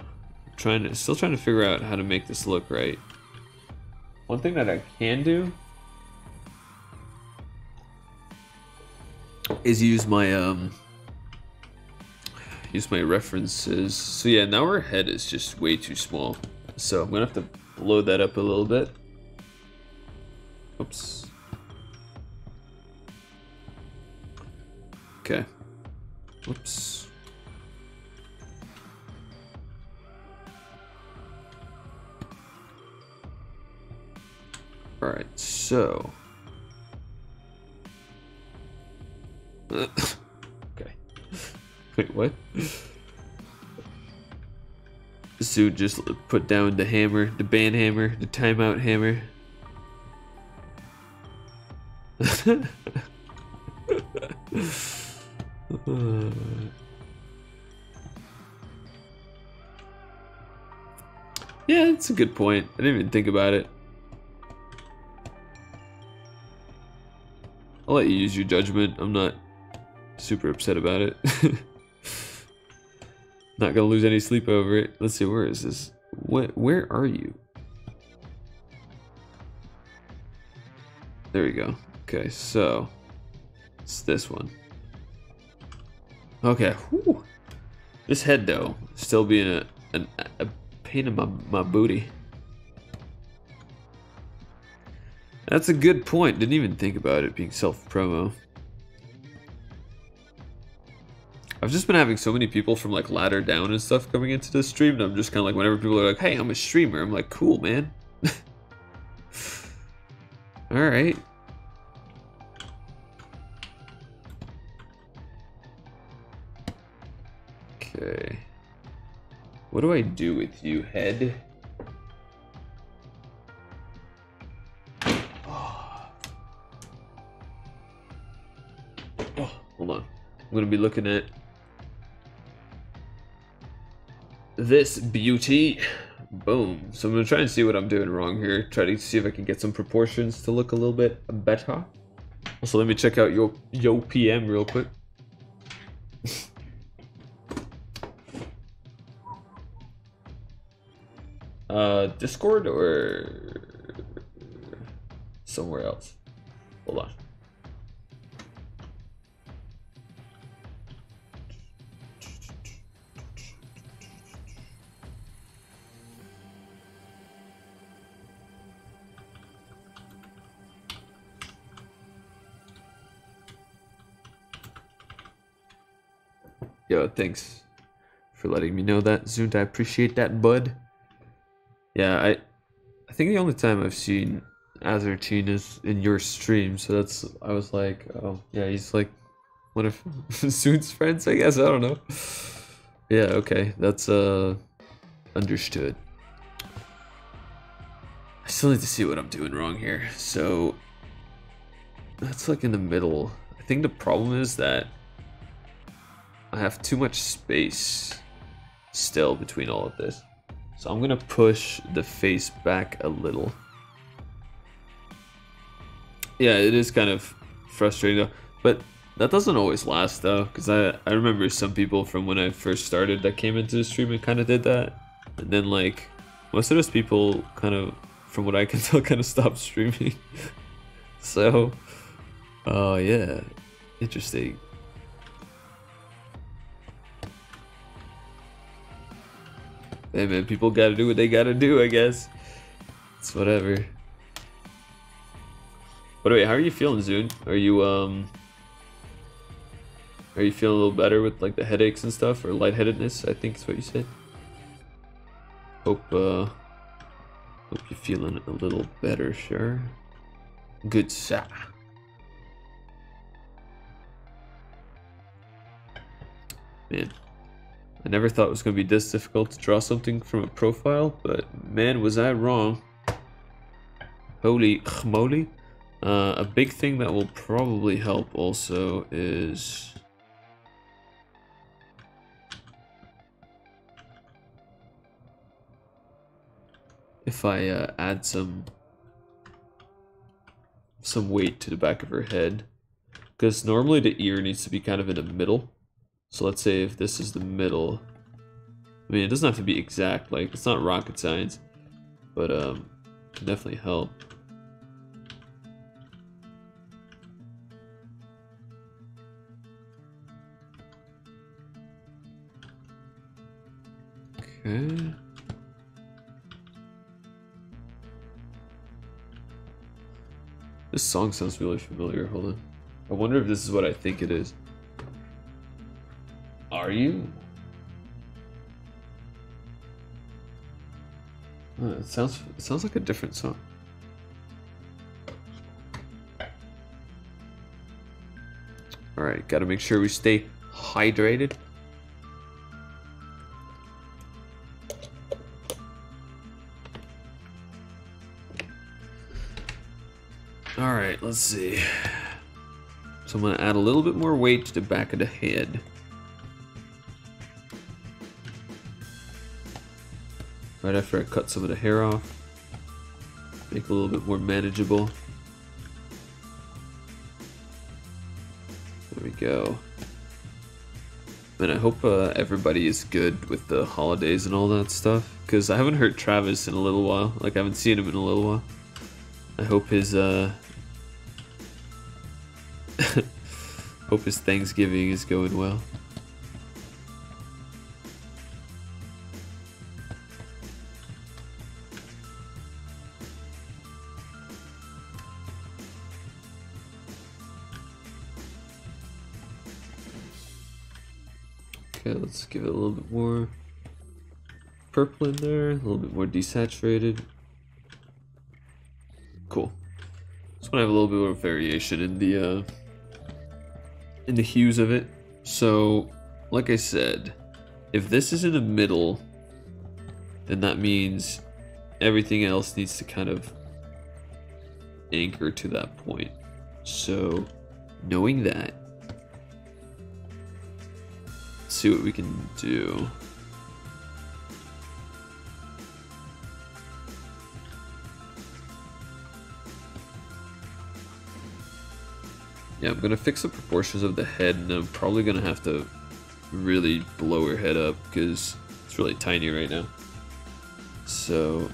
Still trying to figure out how to make this look right. One thing that I can do is use my references. So yeah, now her head is just way too small. So I'm gonna have to blow that up a little bit. Oops. Okay. Whoops. Alright, so. Okay. Wait, what? This dude just put down the hammer, the ban hammer, the timeout hammer. Yeah, that's a good point. I didn't even think about it. I'll let you use your judgment. I'm not super upset about it. Not gonna lose any sleep over it. Let's see, where is this? Where are you? There we go. Okay, so it's this one. Okay, whew. This head though, still being a pain in my booty. That's a good point. Didn't even think about it being self-promo. I've just been having so many people from like Ladder Down and stuff coming into the stream, and I'm just kind of like, whenever people are like, hey, I'm a streamer, I'm like, cool, man. Alright. Okay. What do I do with you, head? Oh, hold on. I'm gonna be looking at this beauty. Boom. So I'm gonna try and see what I'm doing wrong here. Try to see if I can get some proportions to look a little bit better. Also, let me check out Yo PM real quick. Discord or somewhere else? Hold on. Yo, thanks for letting me know that, Zunt. I appreciate that, bud. Yeah, I think the only time I've seen Azertine is in your stream, so I was like, oh, yeah, he's like one of Zunt's friends, I guess, I don't know. Yeah, okay, that's, understood. I still need to see what I'm doing wrong here, so that's like in the middle. I think the problem is that I have too much space still between all of this. So I'm gonna push the face back a little. Yeah, it is kind of frustrating though. But That doesn't always last though, because I remember some people from when I first started that came into the stream and kind of did that, and then like most of those people kind of, from what I can tell, kind of stopped streaming. So, oh yeah, interesting. Hey man, people gotta do what they gotta do, I guess. It's whatever. But wait, how are you feeling, Zune? Are you feeling a little better with like the headaches and stuff, or lightheadedness? I think is what you said. Hope you're feeling a little better, sure. Good sir. Man, I never thought it was gonna be this difficult to draw something from a profile, but man, was I wrong. Holy moly. A big thing that will probably help also is if I add some weight to the back of her head, because normally the ear needs to be kind of in the middle. So let's say if this is the middle, I mean it doesn't have to be exact, like it's not rocket science, but it can definitely help. Okay. This song sounds really familiar. Hold on. I wonder if this is what I think it is. Are you? It sounds like a different song. All right, got to make sure we stay hydrated. All right, let's see. So I'm gonna add a little bit more weight to the back of the head. Right after I cut some of the hair off. Make it a little bit more manageable. There we go. And I hope everybody is good with the holidays and all that stuff. Because I haven't heard Travis in a little while. Like, I haven't seen him in a little while. I hope his hope his Thanksgiving is going well. Okay, let's give it a little bit more purple in there, a little bit more desaturated. Cool. Just want to have a little bit more variation in the hues of it. So, like I said, if this is in the middle, then that means everything else needs to kind of anchor to that point. So, knowing that, let's see what we can do. Yeah, I'm gonna fix the proportions of the head, and I'm probably gonna have to really blow her head up because it's really tiny right now. So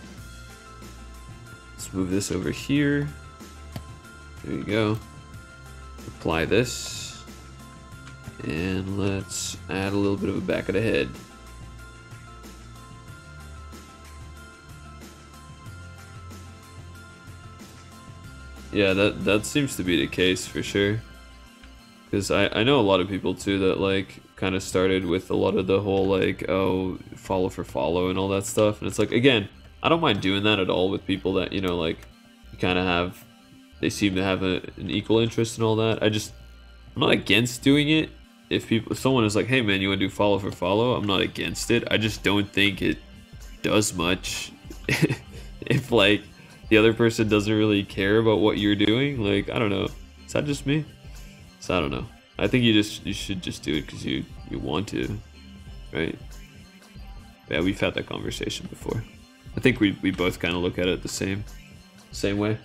let's move this over here. There you go. Apply this, and let's add a little bit of a back of the head. Yeah, that seems to be the case for sure. Because I know a lot of people too that like kind of started with a lot of the whole like, oh, follow for follow and all that stuff. And it's like, again, I don't mind doing that at all with people that, you know, like you kind of have, they seem to have an equal interest in all that. I'm not against doing it. If someone is like, hey man, you want to do follow for follow? I'm not against it. I just don't think it does much. If like the other person doesn't really care about what you're doing, like, I don't know. Is that just me? So I don't know. I think you should just do it because you want to, right? Yeah, we've had that conversation before. I think we both kind of look at it the same way.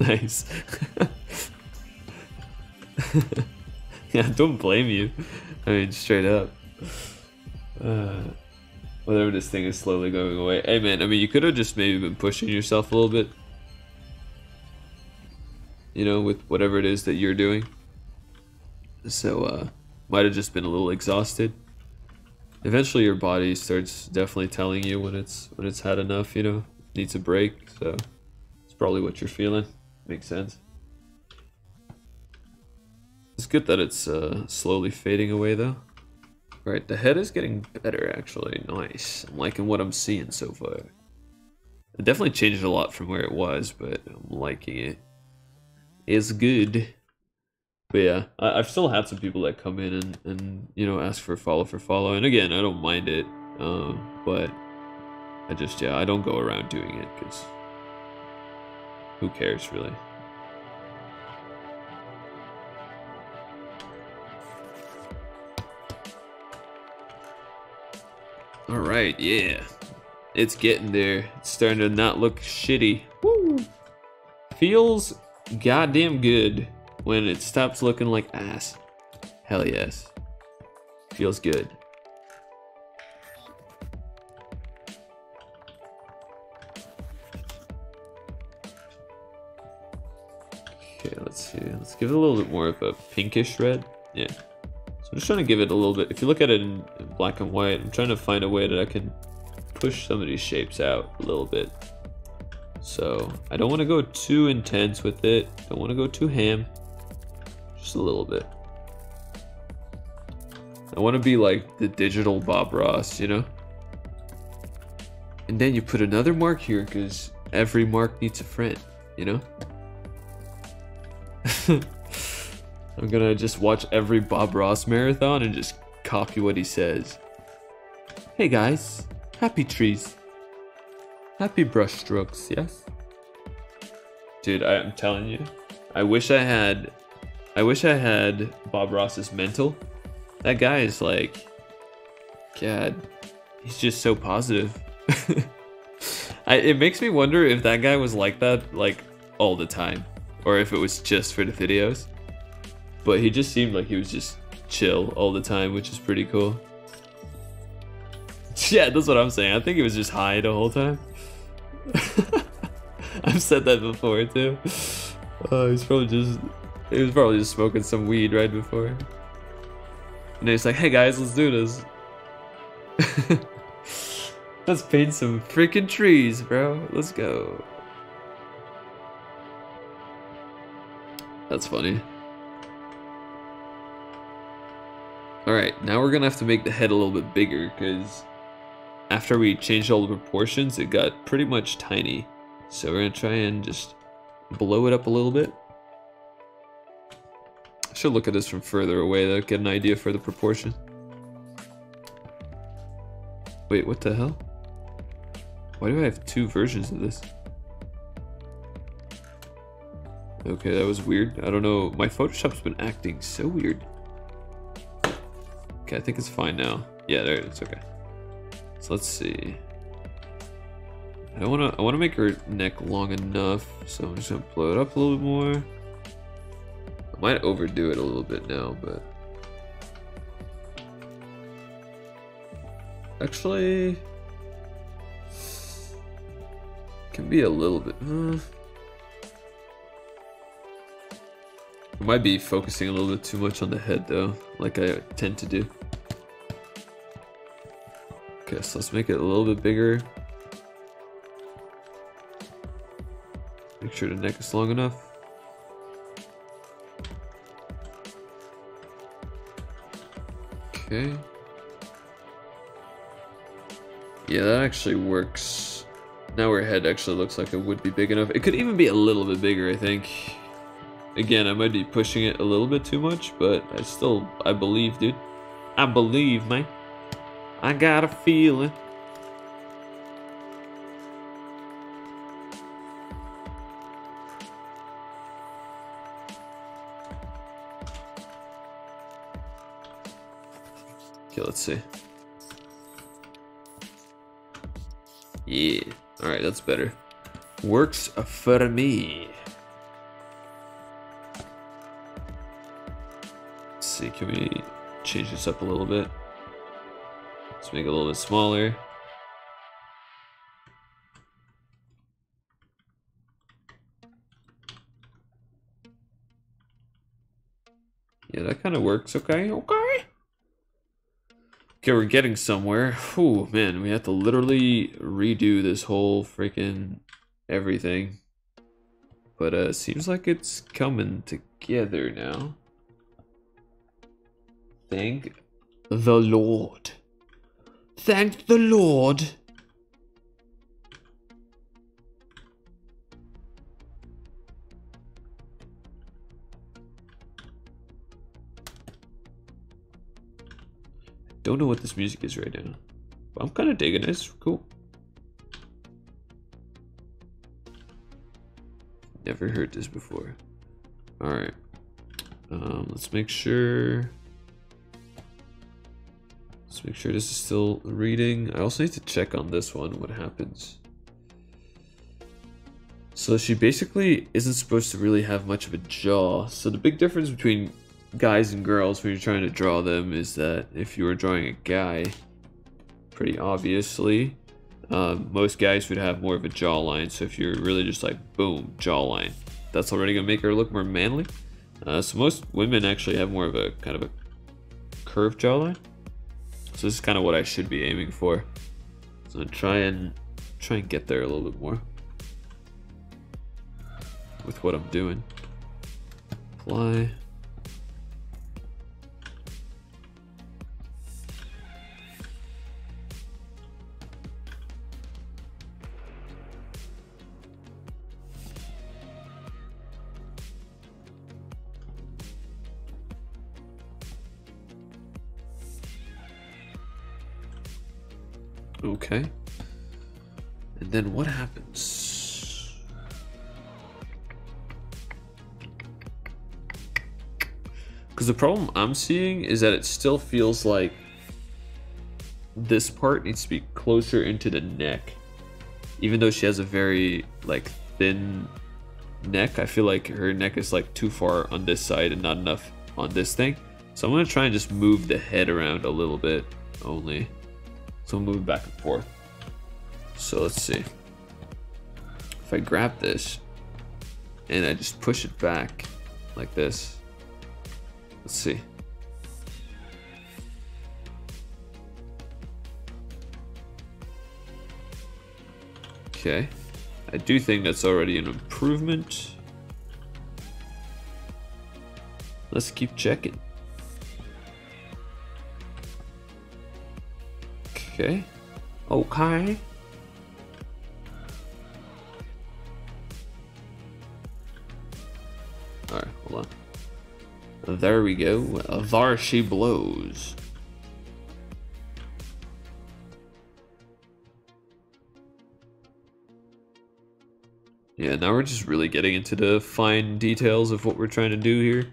Nice. Yeah, don't blame you. I mean, straight up. Whatever this thing is slowly going away. Hey man, I mean, you could have just maybe been pushing yourself a little bit. You know, with whatever it is that you're doing. So, might have just been a little exhausted. Eventually your body starts definitely telling you when it's had enough, you know, needs a break, so it's probably what you're feeling. Makes sense. It's good that it's slowly fading away though. Right, the head is getting better actually. Nice. I'm liking what I'm seeing so far. It definitely changed a lot from where it was, but I'm liking it. It's good. But yeah, I've still had some people that come in and you know, ask for follow, and again, I don't mind it, but I just, yeah, I don't go around doing it, because who cares, really? Alright, yeah. It's getting there. It's starting to not look shitty. Woo! Feels goddamn good when it stops looking like ass. Hell yes. Feels good. Okay, let's see. Let's give it a little bit more of a pinkish red. Yeah. So I'm just trying to give it a little bit. If you look at it in black and white, I'm trying to find a way that I can push some of these shapes out a little bit. So I don't want to go too intense with it. Don't want to go too ham. Just a little bit. I want to be like the digital Bob Ross, you know? And then you put another mark here because every mark needs a friend, you know? I'm gonna just watch every Bob Ross marathon and just copy what he says. Hey guys, happy trees. Happy brush strokes, yes? Dude, I'm telling you, I wish I had Bob Ross's mental. That guy is like, God, he's just so positive. It makes me wonder if that guy was like that like all the time, or if it was just for the videos. But he just seemed like he was just chill all the time, which is pretty cool. Yeah, that's what I'm saying. I think he was just high the whole time. I've said that before too. He was probably just smoking some weed right before. And he's like, hey guys, let's do this. Let's paint some freaking trees, bro. Let's go. That's funny. Alright, now we're gonna have to make the head a little bit bigger, because after we changed all the proportions, it got pretty much tiny. So we're gonna try and just blow it up a little bit. I should look at this from further away to get an idea for the proportion. Wait, what the hell? Why do I have two versions of this? Okay, that was weird. I don't know. My Photoshop's been acting so weird. Okay, I think it's fine now. Yeah, there it is. Okay. So let's see. I wanna make her neck long enough, so I'm just gonna blow it up a little bit more. I might overdo it a little bit now, but actually can be a little bit. I might be focusing a little bit too much on the head though, like I tend to do. Okay, so let's make it a little bit bigger. Make sure the neck is long enough. Okay. Yeah, that actually works. Now her head actually looks like it would be big enough. It could even be a little bit bigger, I think. Again, I might be pushing it a little bit too much, but I believe, dude. I believe, man. I got a feeling. Okay, let's see. Yeah. Alright, that's better. Works for me. Can we change this up a little bit? Let's make it a little bit smaller. Yeah, that kind of works. Okay, okay. Okay, we're getting somewhere. Whew, man, we have to literally redo this whole freaking everything. But seems like it's coming together now. Thank the Lord. Thank the Lord. Don't know what this music is right now, but I'm kind of digging it. It's cool. Never heard this before. All right, let's make sure. Let's make sure this is still reading. I also need to check on this one what happens. So she basically isn't supposed to really have much of a jaw. So the big difference between guys and girls when you're trying to draw them is that if you were drawing a guy, pretty obviously, most guys would have more of a jawline. So if you're really just like boom jawline, that's already gonna make her look more manly. So most women actually have more of a kind of a curved jawline. So this is kind of what I should be aiming for. So I'm gonna try and get there a little bit more with what I'm doing. Apply. Okay. And then what happens? Because the problem I'm seeing is that it still feels like this part needs to be closer into the neck. Even though she has a very like thin neck, I feel like her neck is like too far on this side and not enough on this thing. So I'm gonna try and just move the head around a little bit only. So I'm moving back and forth. So let's see. If I grab this and I just push it back like this. Let's see. Okay. I do think that's already an improvement. Let's keep checking. Okay. Okay. Alright, hold on. There we go. There she blows. Yeah, now we're just really getting into the fine details of what we're trying to do here.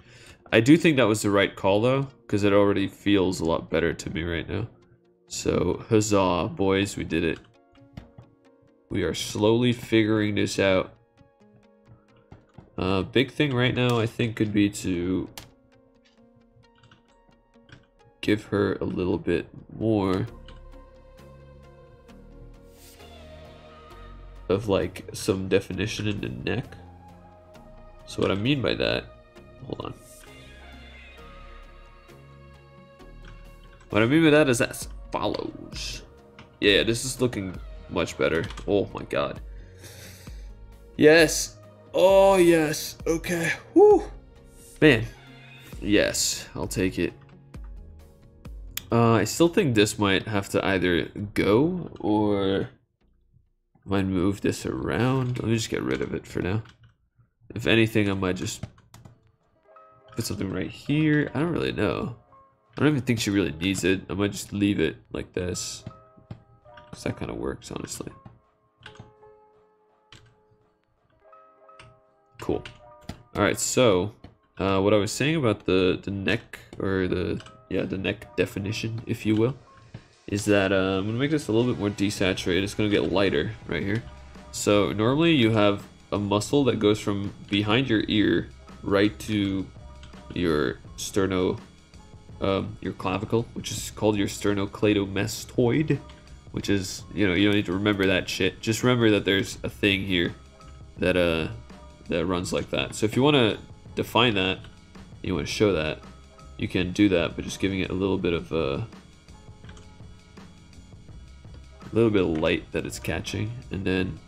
I do think that was the right call though, because it already feels a lot better to me right now. So, huzzah, boys, we did it. We are slowly figuring this out. Big thing right now, I think, could be to give her a little bit more of like some definition in the neck. So what I mean by that, hold on. What I mean by that is as follows. Yeah, this is looking much better. Oh my god. Yes. Oh yes. Okay. Woo. Man. Yes, I'll take it. I still think this might have to either go or I might move this around. Let me just get rid of it for now. If anything, I might just put something right here. I don't really know. I don't even think she really needs it. I might just leave it like this. Because that kind of works, honestly. Cool. Alright, so what I was saying about the neck, or the neck definition, if you will, is that I'm going to make this a little bit more desaturated. It's going to get lighter right here. So normally you have a muscle that goes from behind your ear right to your your clavicle, which is called your sternocleidomastoid, which is, you don't need to remember that shit. Just remember that there's a thing here that that runs like that. So if you want to define that, you want to show that, you can do that by just giving it a little bit of light that it's catching, and then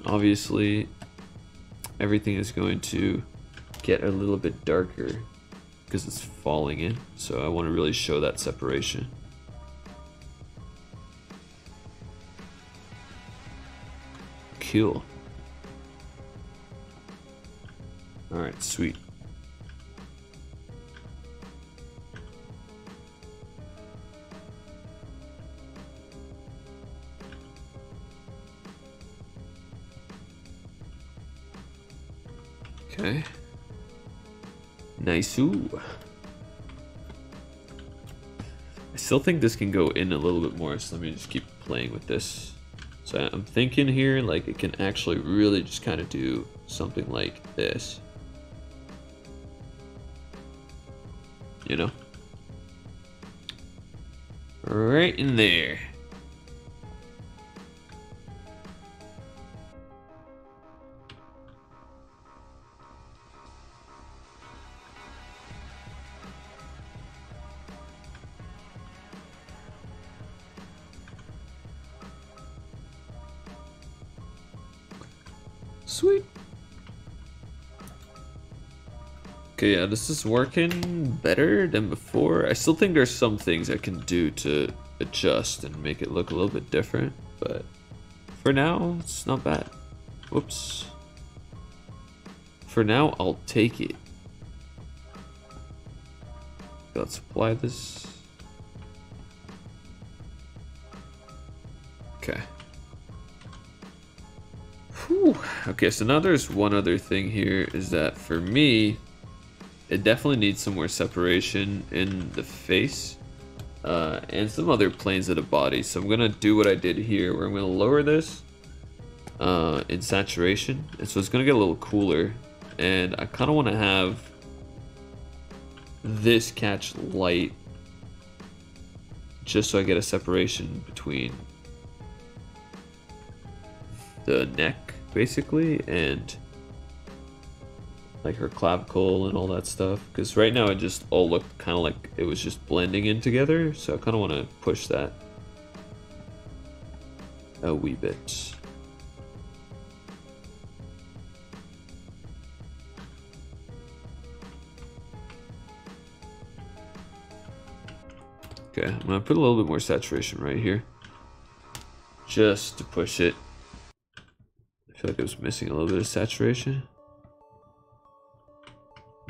obviously everything is going to get a little bit darker because it's falling in. So I want to really show that separation. Cool. All right, sweet. Okay. Nice-oo. I still think this can go in a little bit more, so let me just keep playing with this. So I'm thinking here, like, it can actually really just kind of do something like this. You know? Right in there. Sweet. Okay, yeah, this is working better than before. I still think there's some things I can do to adjust and make it look a little bit different, but for now, it's not bad. Whoops. For now, I'll take it. Let's apply this. Okay. Whew. Okay, so now there's one other thing here, is that for me, it definitely needs some more separation in the face and some other planes of the body. So I'm gonna do what I did here, where I'm gonna lower this in saturation, and so it's gonna get a little cooler. And I kind of want to have this catch light, just so I get a separation between the neck, basically, and like her clavicle and all that stuff, because right now it just all looked kind of like it was just blending in together, so I kind of want to push that a wee bit. Okay, I'm gonna put a little bit more saturation right here, just to push it. I feel like I was missing a little bit of saturation.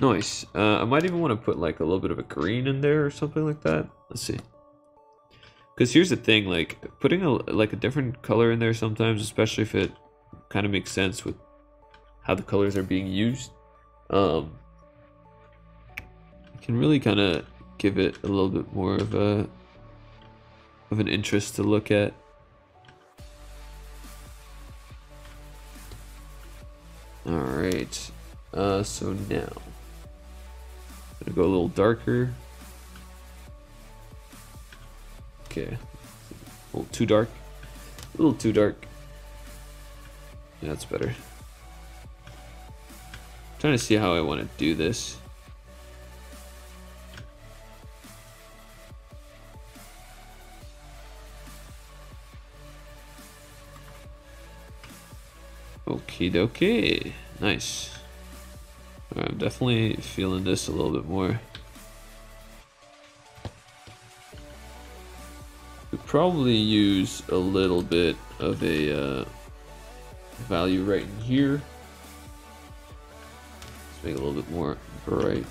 Nice. I might even want to put like a little bit of a green in there or something like that. Let's see. Because here's the thing, like putting a different color in there sometimes, especially if it kind of makes sense with how the colors are being used, it can really kind of give it a little bit more of an interest to look at. All right. So now I'm gonna go a little darker. Okay, a little too dark. A little too dark. Yeah, that's better. I'm trying to see how I want to do this. Okie dokie. Nice. Alright, I'm definitely feeling this a little bit more. Could probably use a little bit of a value right in here. Let's make it a little bit more bright.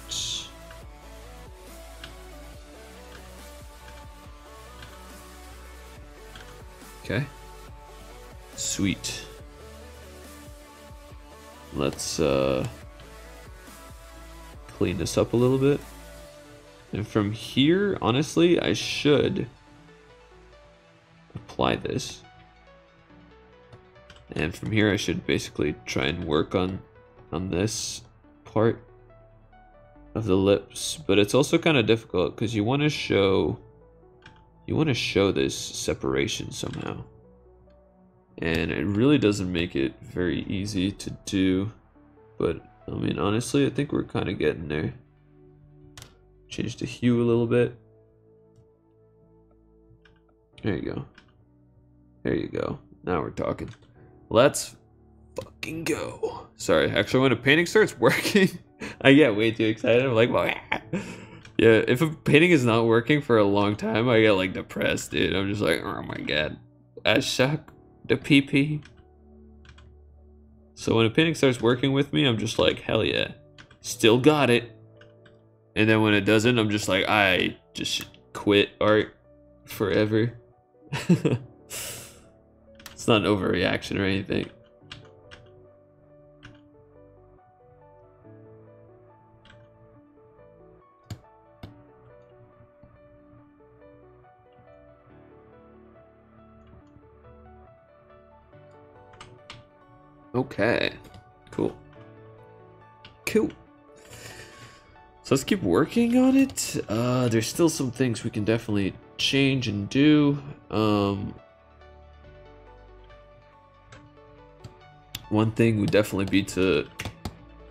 Okay. Sweet. Let's clean this up a little bit. And from here, honestly, I should apply this. And from here, I should basically try and work on this part of the lips, but it's also kind of difficult because you want to show this separation somehow, and it really doesn't make it very easy to do. But I mean, honestly, I think we're kind of getting there. Change the hue a little bit. There you go. There you go. Now we're talking. Let's fucking go. Sorry, actually when a painting starts working, I get way too excited. I'm like, well, yeah, if a painting is not working for a long time, I get like depressed, dude. I'm just like, oh my god. I suck the PP. So when a painting starts working with me, I'm just like, hell yeah. Still got it. And then when it doesn't, I'm just like, I just quit art forever. It's not an overreaction or anything. Okay, cool. Cool. So let's keep working on it. There's still some things we can definitely change and do. One thing would definitely be to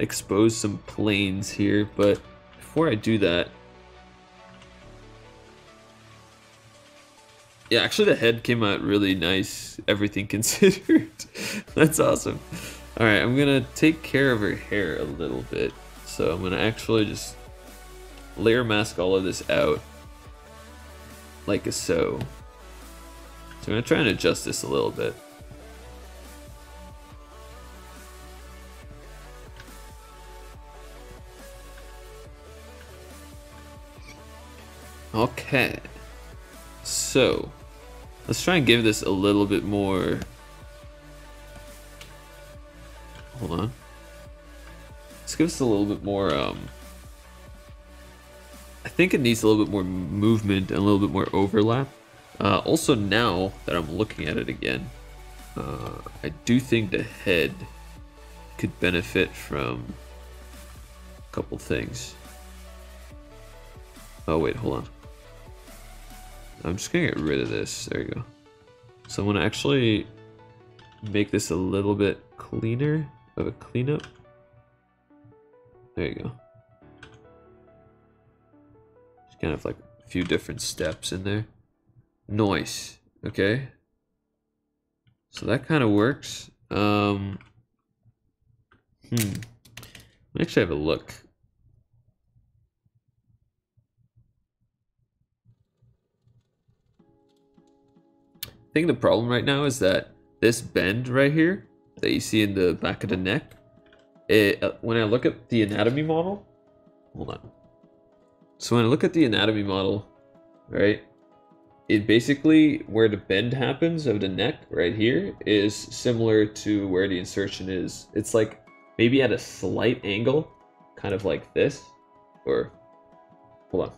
expose some planes here, but before I do that, yeah, actually the head came out really nice, everything considered. That's awesome. All right, I'm gonna take care of her hair a little bit. So I'm gonna actually just layer mask all of this out like so. So I'm gonna try and adjust this a little bit. Okay, so let's try and give this a little bit more. Hold on. Let's give this a little bit more. I think it needs a little bit more movement and a little bit more overlap. Also, now that I'm looking at it again, I do think the head could benefit from a couple things. Oh wait, hold on. I'm just gonna get rid of this. There you go. So I'm gonna actually make this a little bit cleaner of a cleanup. There you go. Just kind of like a few different steps in there. Nice. Okay. So that kind of works. Let me actually have a look. I think the problem right now is that this bend right here that you see in the back of the neck, when I look at the anatomy model, hold on. So when I look at the anatomy model, right, it basically, where the bend happens of the neck right here is similar to where the insertion is. It's like maybe at a slight angle, kind of like this, or hold on.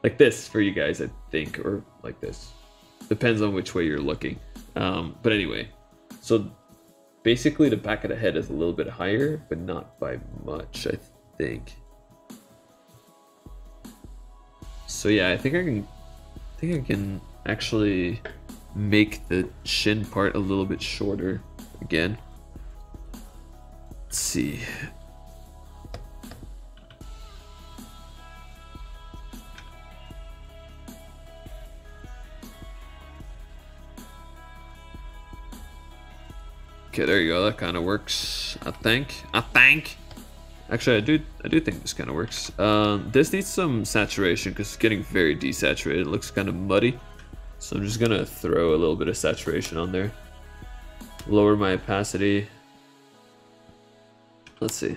Like this for you guys, I think, or like this. Depends on which way you're looking. But anyway, so basically the back of the head is a little bit higher, but not by much, I think. So yeah, I think I can actually make the chin part a little bit shorter again. Let's see. Okay, there you go. That kind of works. I think. Actually, I do think this kind of works. This needs some saturation because it's getting very desaturated. It looks kind of muddy, so I'm just gonna throw a little bit of saturation on there. Lower my opacity. Let's see.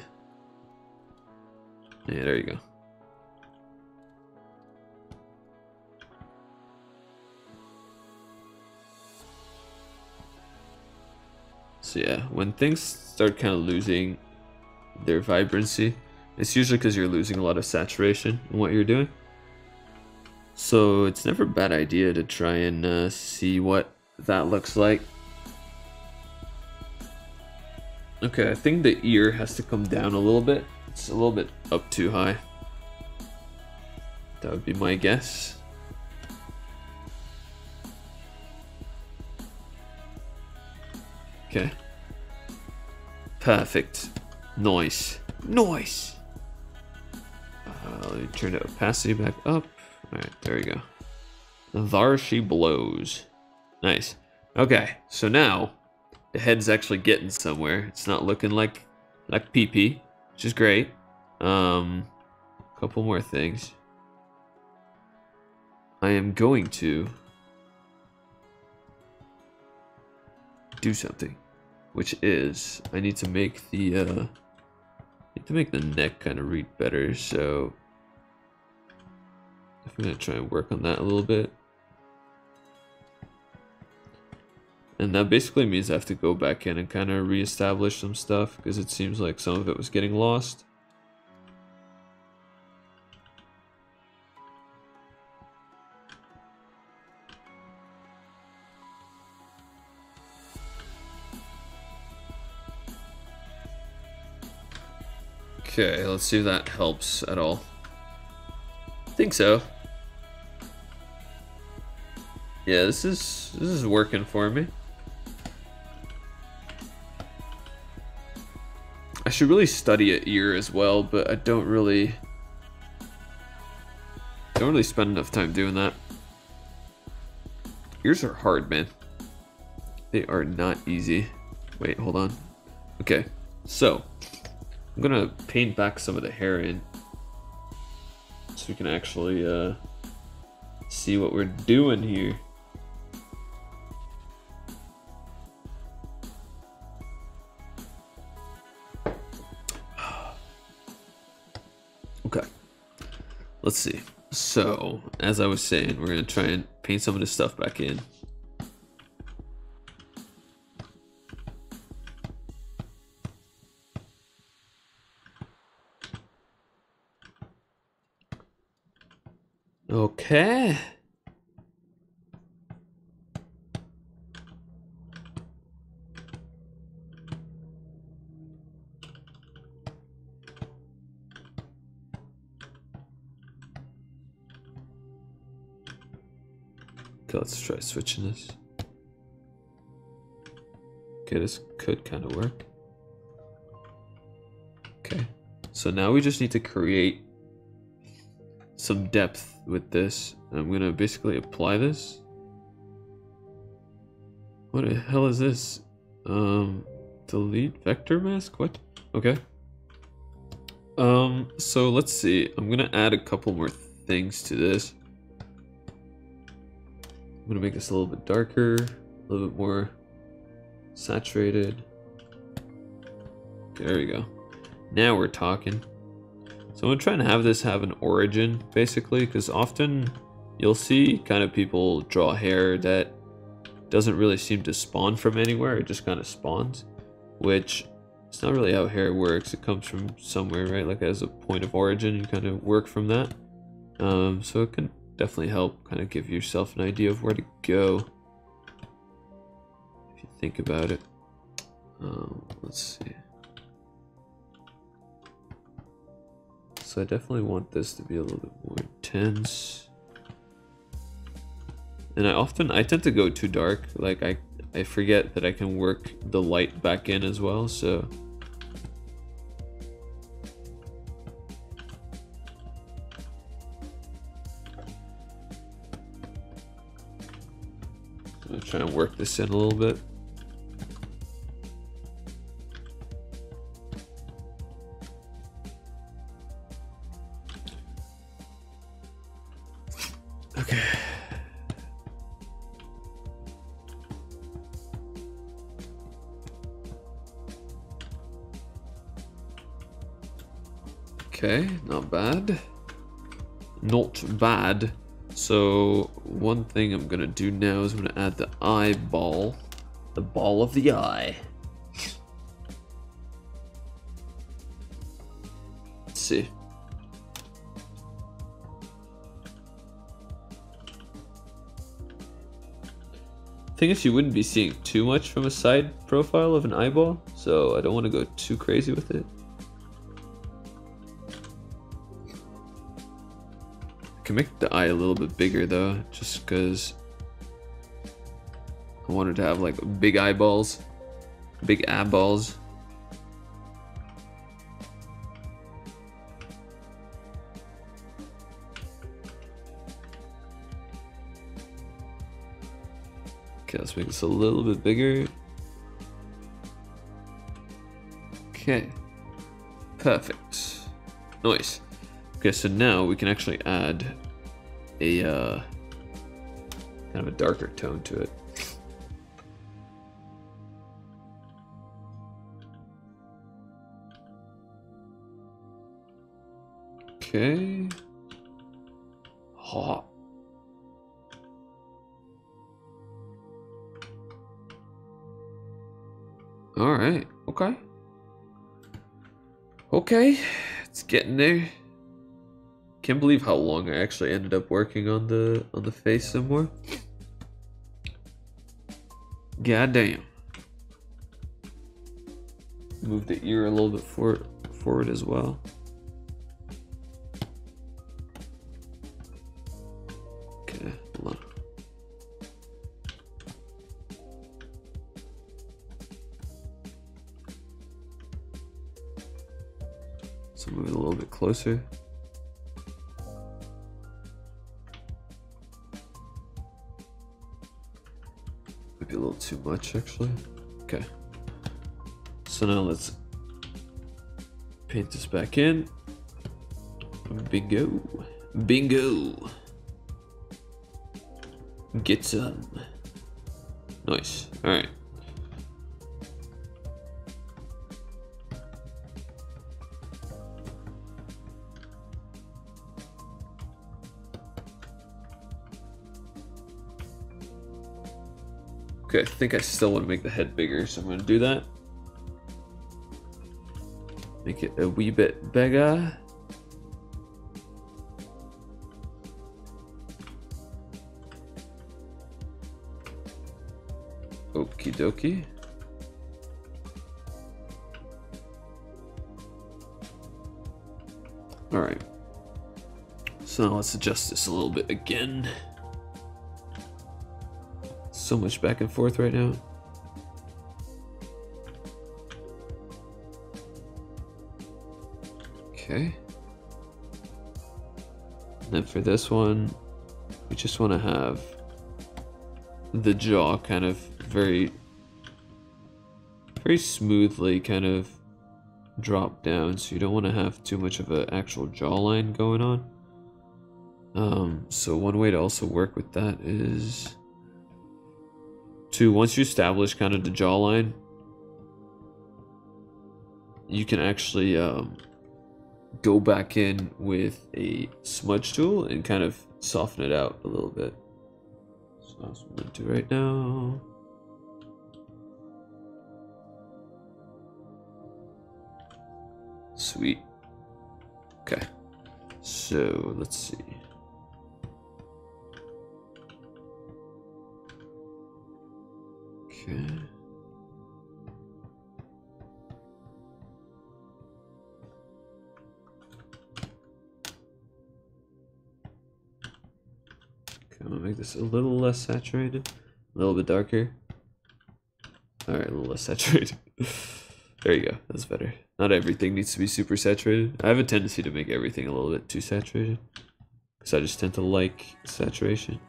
Yeah, there you go. So yeah, when things start kind of losing their vibrancy, it's usually because you're losing a lot of saturation in what you're doing. So it's never a bad idea to try and see what that looks like. Okay, I think the ear has to come down a little bit It's a little bit up too high. That would be my guess. Okay. Perfect. Nice. Nice. Let me turn the opacity back up. Alright, there we go. There she blows. Nice. Okay, so now the head's actually getting somewhere. It's not looking like pee-pee, which is great. Couple more things. I am going to do something, which is I need to make the neck kind of read better. So I'm gonna try and work on that a little bit. And that basically means I have to go back in and kind of reestablish some stuff because it seems like some of it was getting lost. Okay, let's see if that helps at all. I think so. Yeah, this is working for me. I should really study an ear as well, but I don't really spend enough time doing that. Ears are hard, man. They are not easy. Wait, hold on. Okay, so I'm gonna paint back some of the hair in so we can actually see what we're doing here. Okay, let's see. So, as I was saying, we're gonna try and paint some of this stuff back in. Okay. Okay, let's try switching this. Okay, this could kind of work. Okay, so now we just need to create some depth with this. I'm gonna basically apply this. What the hell is this? Delete vector mask? What? Okay. So let's see. I'm gonna add a couple more things to this. I'm gonna make this a little bit darker, a little bit more saturated. There we go. Now we're talking. So I'm trying to have this have an origin, basically, because often you'll see kind of people draw hair that doesn't really seem to spawn from anywhere. It just kind of spawns, which it's not really how hair works. It comes from somewhere, right? Like as a point of origin, you kind of work from that. So it can definitely help kind of give yourself an idea of where to go if you think about it. Let's see. So I definitely want this to be a little bit more intense. And I tend to go too dark. Like I forget that I can work the light back in as well, so I'm gonna try and work this in a little bit. Okay. Okay, not bad. Not bad. So one thing I'm gonna do now is I'm gonna add the eyeball. The ball of the eye. Let's see. Thing is, you wouldn't be seeing too much from a side profile of an eyeball, so I don't want to go too crazy with it. Can make the eye a little bit bigger though, just because I wanted to have like big eyeballs, big eyeballs. Okay, let's make this a little bit bigger. Okay, perfect. Nice. Okay, so now we can actually add a kind of a darker tone to it. Okay. Hot. All right. Okay. Okay. It's getting there. Can't believe how long I actually ended up working on the face some more. God damn. Move the ear a little bit forward as well. Okay, hold on. So move it a little bit closer. Maybe a little too much actually. Okay. So now let's paint this back in. Bingo. Bingo. Get some. Nice. Alright. Okay, I think I still want to make the head bigger, so I'm going to do that. Make it a wee bit bigger. Okie dokie. Alright. So now let's adjust this a little bit again. So much back and forth right now. Okay. And then for this one, we just want to have the jaw kind of very smoothly kind of drop down, so you don't want to have too much of an actual jawline going on. So one way to also work with that is to, once you establish kind of the jawline, you can actually go back in with a smudge tool and kind of soften it out a little bit. So that's what I'm going to do right now. Sweet. Okay. So let's see. Okay. I'm gonna make this a little less saturated, a little bit darker. Alright, a little less saturated. There you go, that's better. Not everything needs to be super saturated. I have a tendency to make everything a little bit too saturated, because I just tend to like saturation.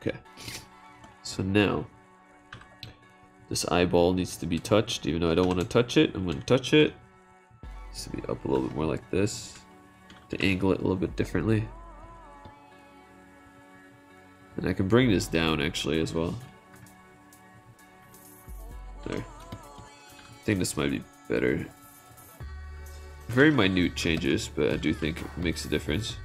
Okay, so now this eyeball needs to be touched, even though I don't want to touch it. I'm going to touch it. It needs to be up a little bit more like this, to angle it a little bit differently. And I can bring this down actually as well. There. I think this might be better. Very minute changes, but I do think it makes a difference.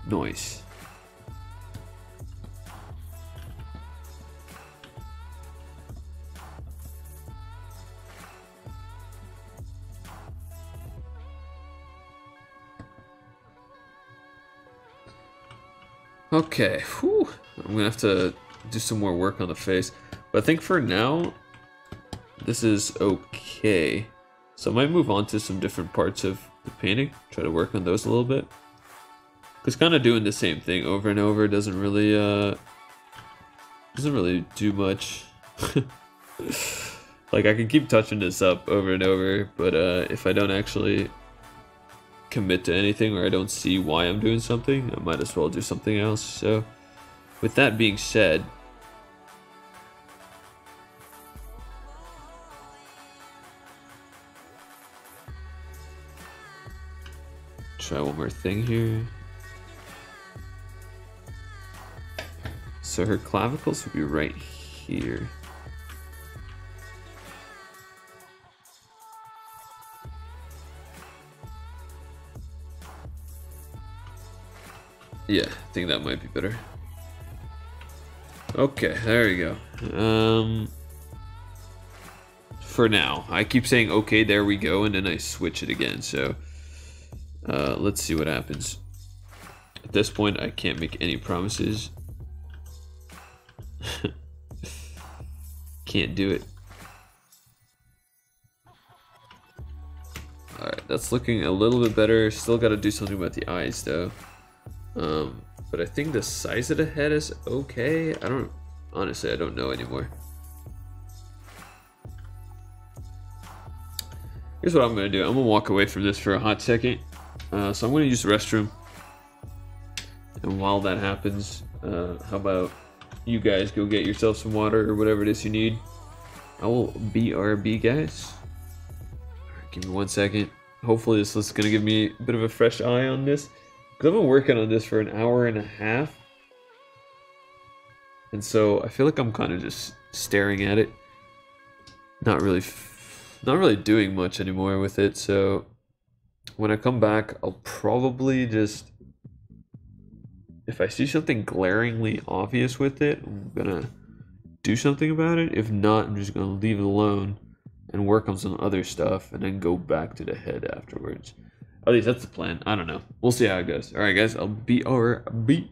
Nice. Okay, whew. I'm gonna have to do some more work on the face. But I think for now, this is okay. So I might move on to some different parts of the painting, try to work on those a little bit. Because kind of doing the same thing over and over doesn't really do much. Like I can keep touching this up over and over, but if I don't actually commit to anything or I don't see why I'm doing something, I might as well do something else. So with that being said, try one more thing here. So her clavicles would be right here. Yeah, I think that might be better. Okay, there we go. For now, I keep saying okay, there we go, and then I switch it again. So let's see what happens. At this point, I can't make any promises. Can't do it. Alright, that's looking a little bit better. Still got to do something about the eyes, though. But I think the size of the head is okay. Honestly, I don't know anymore. Here's what I'm gonna do. I'm gonna walk away from this for a hot second. So I'm gonna use the restroom. And while that happens, how about you guys go get yourself some water or whatever it is you need. I will BRB, guys. Alright, give me 1 second. Hopefully this is gonna give me a bit of a fresh eye on this. Because I've been working on this for an hour and a half. And so I feel like I'm kind of just staring at it. Not really doing much anymore with it. So when I come back, I'll probably just, if I see something glaringly obvious with it, I'm gonna do something about it. If not, I'm just gonna leave it alone and work on some other stuff and then go back to the head afterwards. At least that's the plan. I don't know. We'll see how it goes. Alright guys, I'll BRB.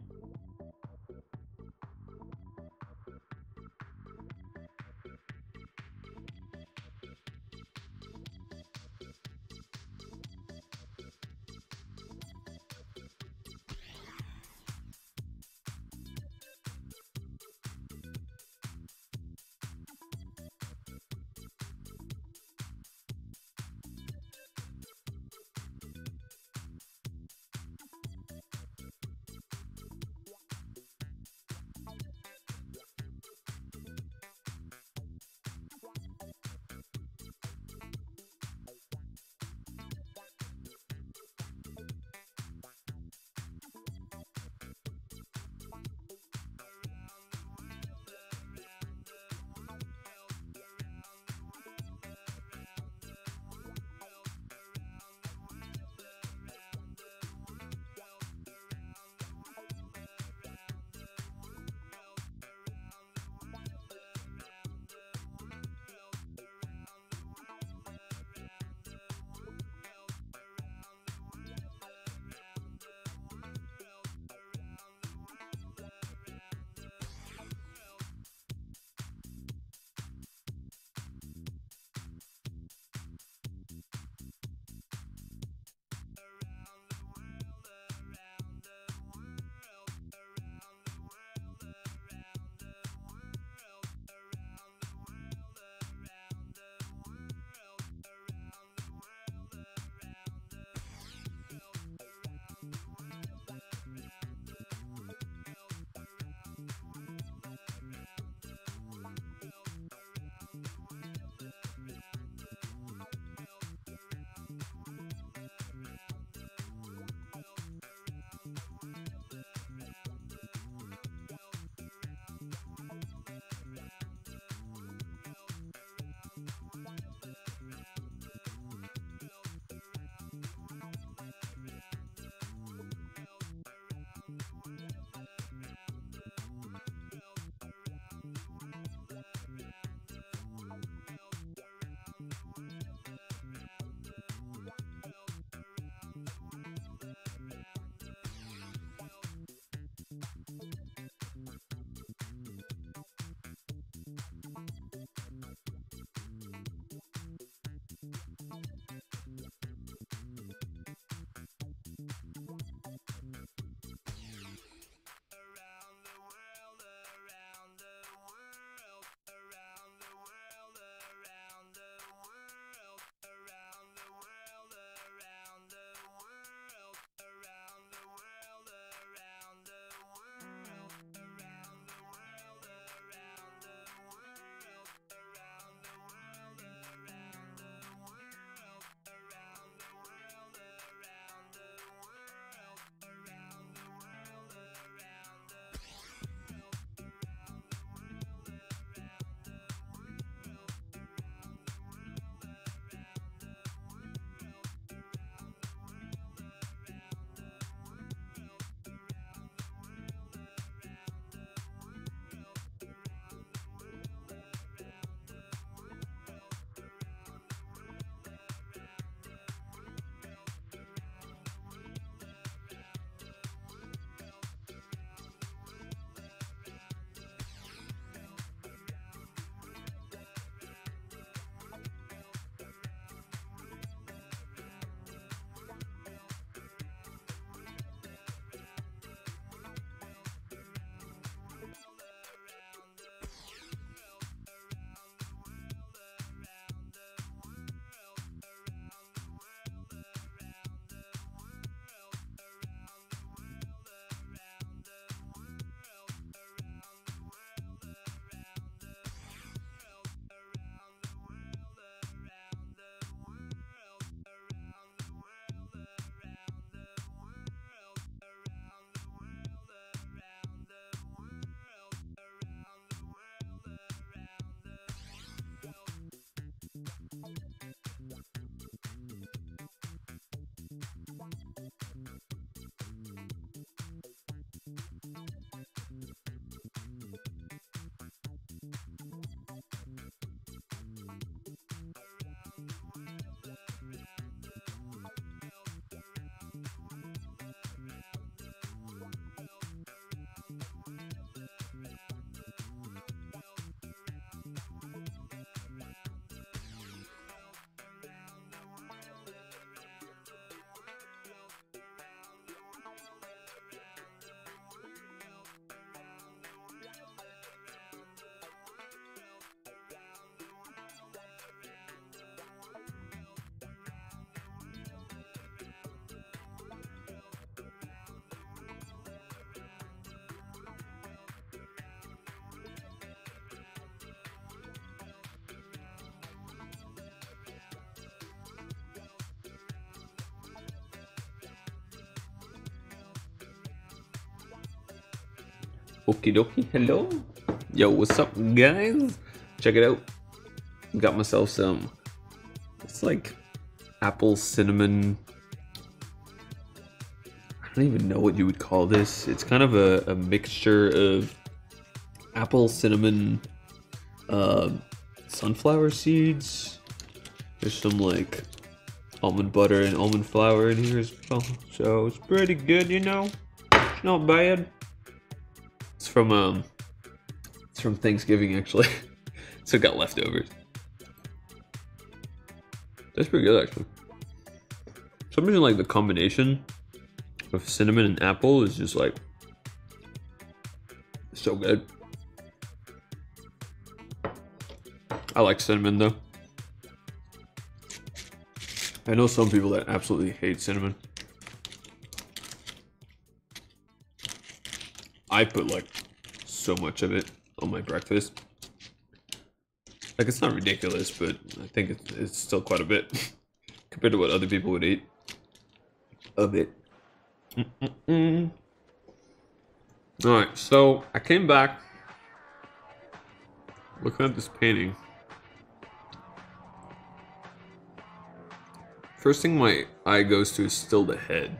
Okie dokie, hello. Yo, what's up, guys? Check it out. Got myself some. It's like apple cinnamon. I don't even know what you would call this. It's kind of a mixture of apple, cinnamon, sunflower seeds. There's some like almond butter and almond flour in here as well. So it's pretty good, you know. It's not bad. It's from Thanksgiving actually. So it got leftovers. That's pretty good actually. For some reason, like the combination of cinnamon and apple is just like so good. I like cinnamon though. I know some people that absolutely hate cinnamon. I put like so much of it on my breakfast. Like it's not ridiculous, but I think it's still quite a bit compared to what other people would eat. A bit. Alright, so I came back looking at this painting. First thing my eye goes to is still the head.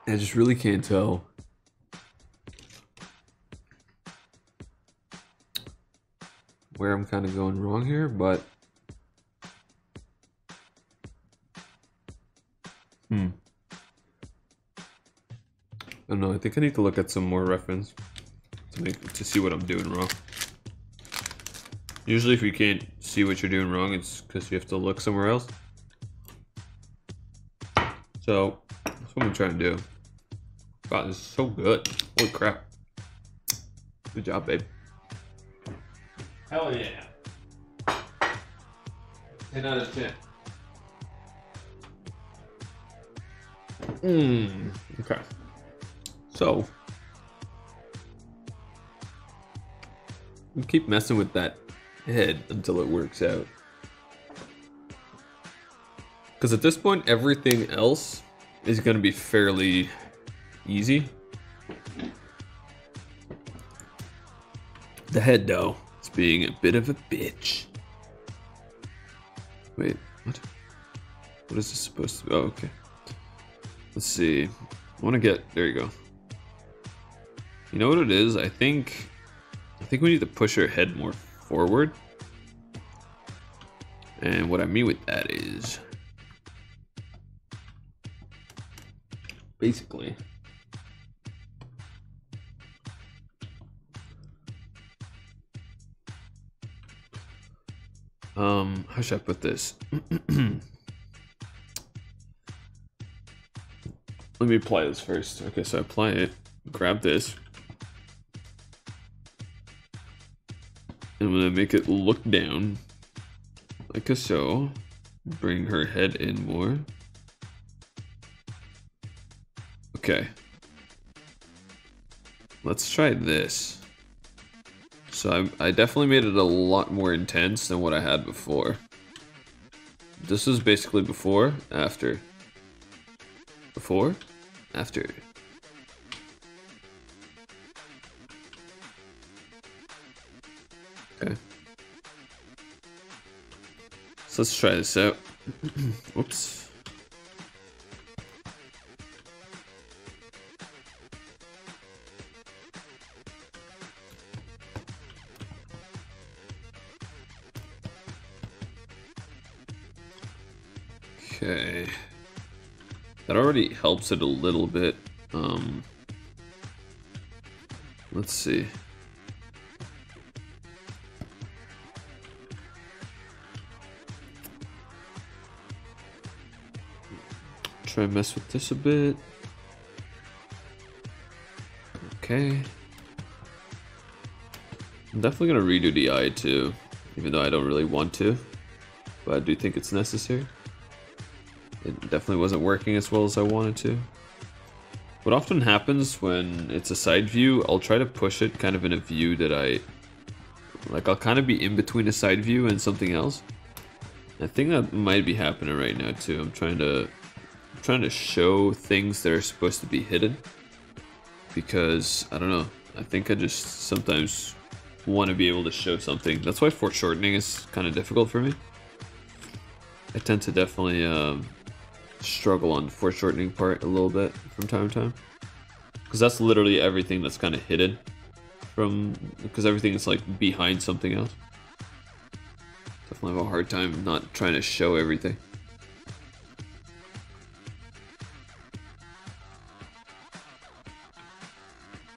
I just really can't tell where I'm kind of going wrong here, but I don't know. I think I need to look at some more reference to see what I'm doing wrong. Usually if you can't see what you're doing wrong, it's because you have to look somewhere else. So that's what I'm trying to do. God, this is so good. Holy crap. Good job, babe. Hell yeah. 10 out of 10. Okay. So we keep messing with that head until it works out. Because at this point, everything else is going to be fairly easy. The head, though, is being a bit of a bitch. Wait, what? What is this supposed to be? Oh, okay. Let's see. I want to get... There you go. You know what it is? I think we need to push her head more forward. And what I mean with that is... basically... how should I put this? Let me apply this first. Okay, so I apply it, grab this. And I'm gonna make it look down, like so. Bring her head in more. Okay. Let's try this. So I definitely made it a lot more intense than what I had before. This is basically before, after. Before, after. Okay. So let's try this out. Whoops. Okay. That already helps it a little bit. Let's see. Try and mess with this a bit. Okay. I'm definitely gonna redo the eye too, even though I don't really want to, but I do think it's necessary. It definitely wasn't working as well as I wanted to. What often happens when it's a side view, I'll try to push it kind of in a view that I'll kind of be in between a side view and something else. I think that might be happening right now too. I'm trying to trying to show things that are supposed to be hidden. Because, I don't know, I think I just sometimes want to be able to show something. That's why foreshortening is kind of difficult for me. I tend to definitely struggle on the foreshortening part a little bit from time to time. Because that's literally everything that's kind of hidden from, because everything is like behind something else. Definitely have a hard time not trying to show everything.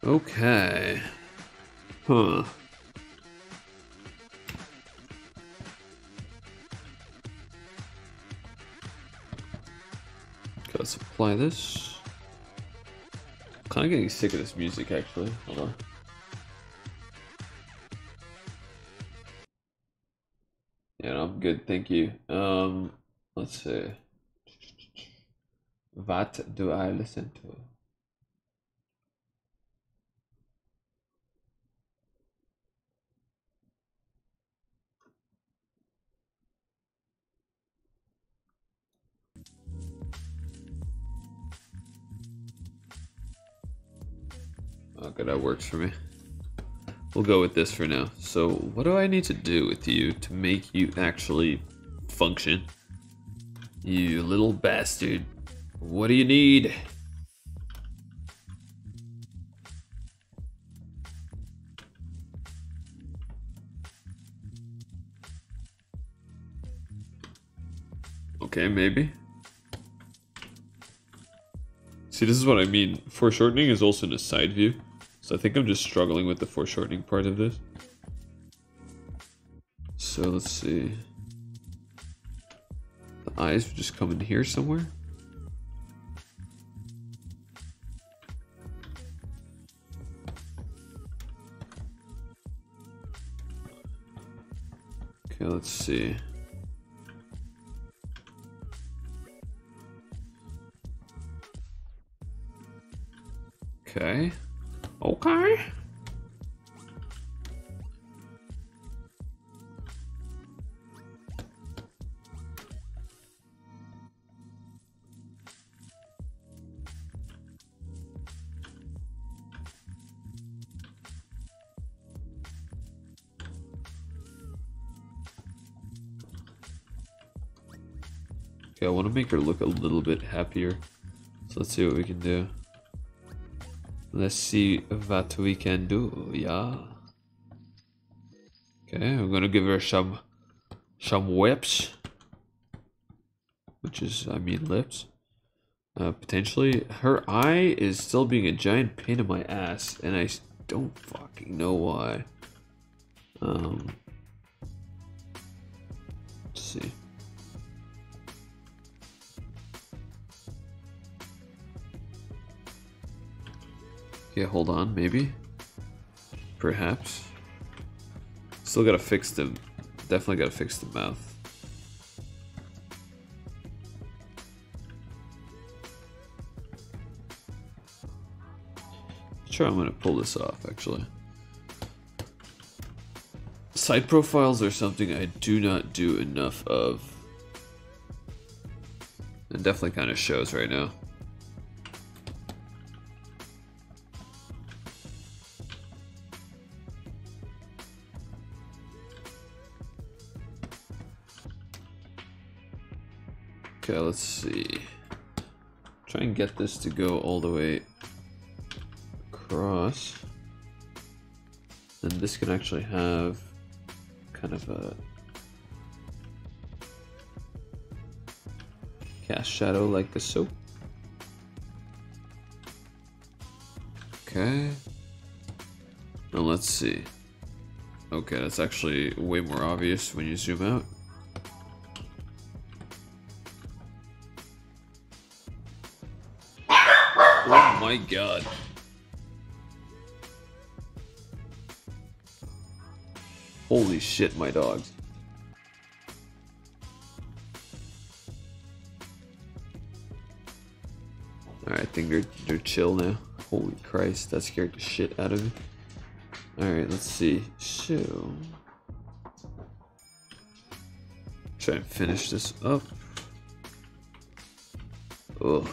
Okay. Huh. Okay, let's apply this. Kind of getting sick of this music, actually. Hold on. Yeah, no, I'm good, thank you. Let's see. What do I listen to? Okay, that works for me. We'll go with this for now. So, what do I need to do with you to make you actually function? You little bastard. What do you need? Okay, maybe. See, this is what I mean. Foreshortening is also in a side view. So I think I'm just struggling with the foreshortening part of this. So let's see. The eyes would just come in here somewhere. Okay, let's see. Okay. Okay. Okay, I want to make her look a little bit happier. So let's see what we can do. Let's see what we can do, yeah. Okay, I'm gonna give her some whips. Which is, I mean, lips. Potentially. Her eye is still being a giant pain in my ass, and I don't fucking know why. Let's see. Okay, hold on, maybe. Perhaps. Still gotta fix the... Definitely gotta fix the mouth. Sure, I'm gonna pull this off, actually. Side profiles are something I do not do enough of. It definitely kind of shows right now. Okay, let's see. Try and get this to go all the way across. And this can actually have kind of a cast shadow like the soap. Okay. Now let's see. Okay, that's actually way more obvious when you zoom out. Oh my god. Holy shit, my dogs. Alright, I think they're chill now. Holy Christ, that scared the shit out of me. Alright, let's see. So... try and finish this up. Ugh.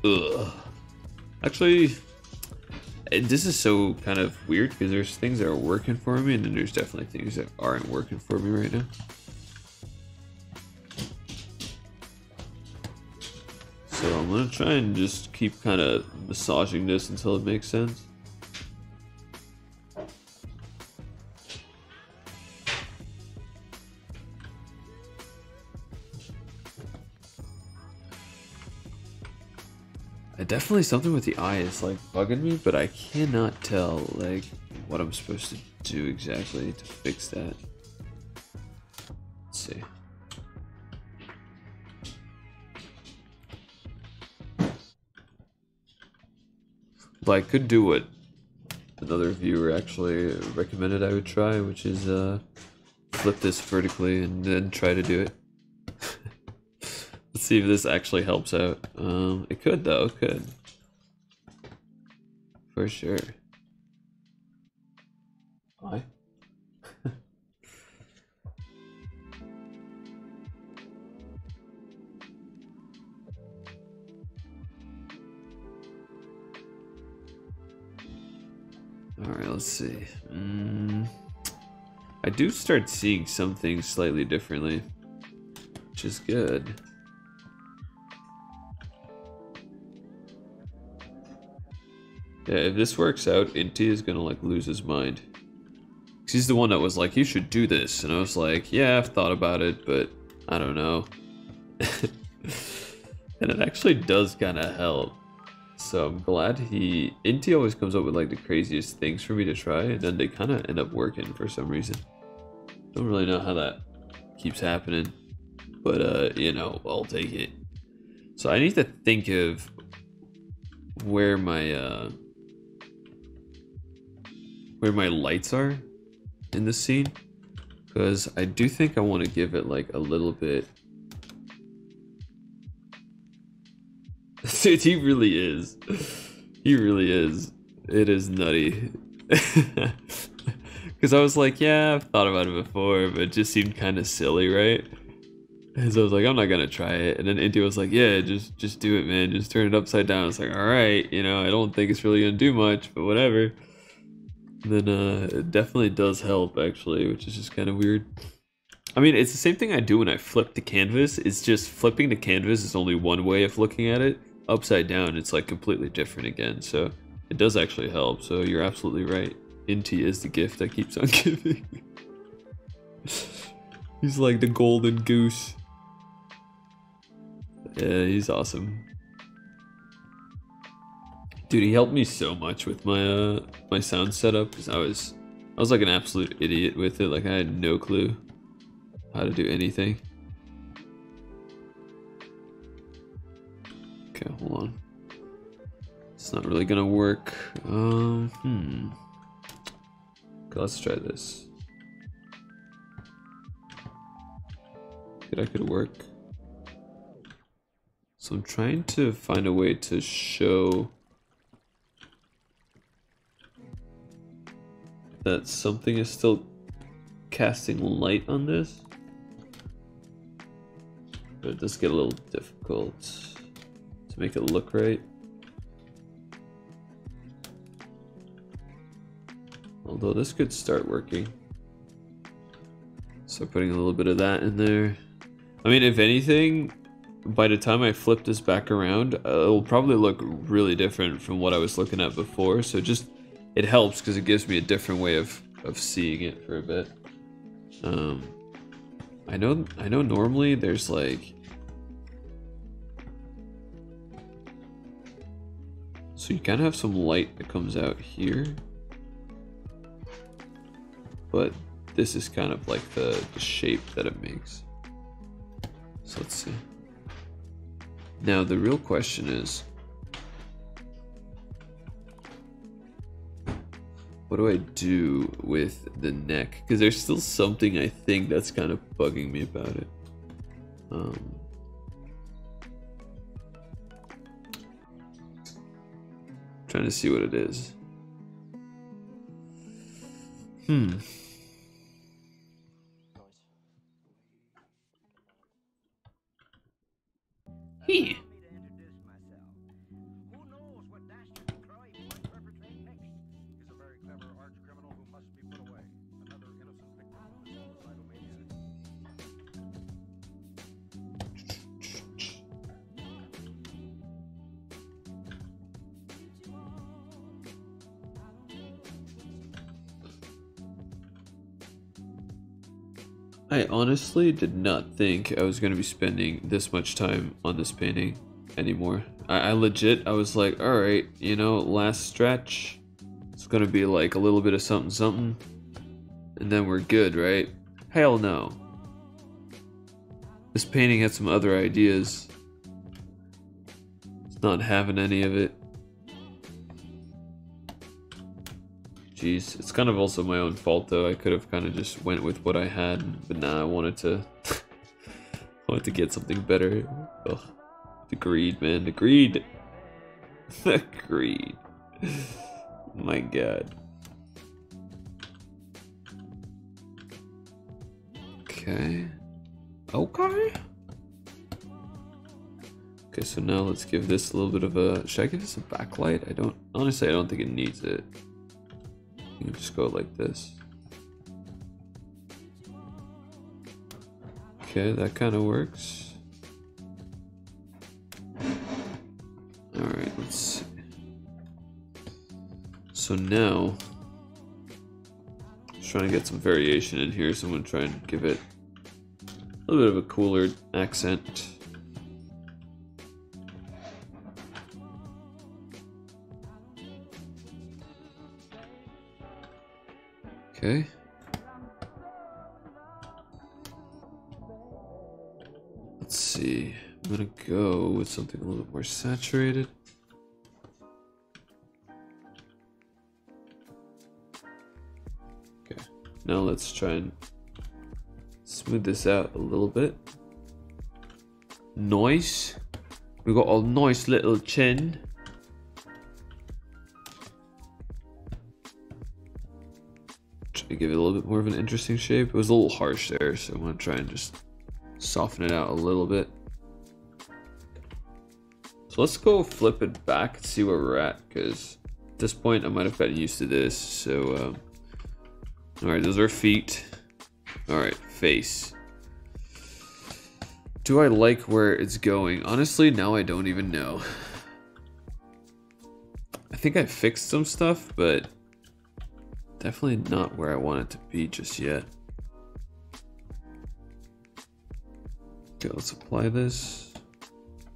Ugh. Actually, this is so kind of weird because there's things that are working for me, and then there's definitely things that aren't working for me right now. So I'm gonna try and just keep kind of massaging this until it makes sense. Definitely something with the eye is like bugging me, but I cannot tell like what I'm supposed to do exactly to fix that. Let's see. But I could do what another viewer actually recommended I would try, which is flip this vertically and then try to do it. Let's see if this actually helps out. It could though, it could. For sure. Why? Alright, let's see. I do start seeing some things slightly differently, which is good. Yeah, if this works out, Inti is gonna like lose his mind. 'Cause he's the one that was like, you should do this. And I was like, yeah, I've thought about it, but I don't know. And it actually does kind of help. So I'm glad Inti always comes up with like the craziest things for me to try, and then they kind of end up working for some reason. Don't really know how that keeps happening, but you know, I'll take it. So I need to think of where my lights are in the scene, because I do think I want to give it like a little bit. Dude, he really is. He really is. It is nutty. Because I was like, yeah, I've thought about it before, but it just seemed kind of silly, right? And so I was like, I'm not gonna try it. And then Inti was like, yeah, just do it, man. Just turn it upside down. I was like, all right, you know, I don't think it's really gonna do much, but whatever. And then it definitely does help, actually, which is just kind of weird. I mean, it's the same thing I do when I flip the canvas. It's just flipping the canvas is only one way of looking at it. Upside down, it's like completely different again. So it does actually help. So you're absolutely right. Inti is the gift that keeps on giving. He's like the golden goose. Yeah, he's awesome. Dude, he helped me so much with my my sound setup, because I was like an absolute idiot with it. Like I had no clue how to do anything. Okay, hold on. It's not really gonna work. Okay, let's try this. That could work. So I'm trying to find a way to show that something is still casting light on this. But it does get a little difficult to make it look right. Although this could start working. So putting a little bit of that in there. I mean, if anything, by the time I flip this back around, it'll probably look really different from what I was looking at before. So just, it helps because it gives me a different way of seeing it for a bit. I know normally there's like, so you kind of have some light that comes out here, but this is kind of like the shape that it makes. So let's see. Now the real question is, what do I do with the neck? Because there's still something I think that's kind of bugging me about it. Trying to see what it is. me. I honestly did not think I was going to be spending this much time on this painting anymore. I legit, I was like, alright, you know, last stretch. It's going to be like a little bit of something something. And then we're good, right? Hell no. This painting had some other ideas. It's not having any of it. Jeez, it's kind of also my own fault though. I could have kind of just went with what I had, but nah, I wanted to I wanted to get something better. Ugh. The greed, man, the greed. The greed. My god. Okay. Okay. Okay, so now let's give this a little bit of a... Should I give this a backlight? I don't... Honestly, I don't think it needs it. You can just go like this. Okay, that kind of works. Alright, let's see. So now... Just trying to get some variation in here, so I'm going to try and give it a little bit of a cooler accent. Okay. Let's see. I'm gonna go with something a little bit more saturated. Okay. Now let's try and smooth this out a little bit. Nice. We got a nice little chin. To give it a little bit more of an interesting shape. It was a little harsh there, so I want to try and just soften it out a little bit. So let's go flip it back and see where we're at, because at this point I might have gotten used to this. So alright, those are feet. Alright, face. Do I like where it's going? Honestly, now I don't even know. I think I fixed some stuff, but definitely not where I want it to be just yet. Okay, let's apply this.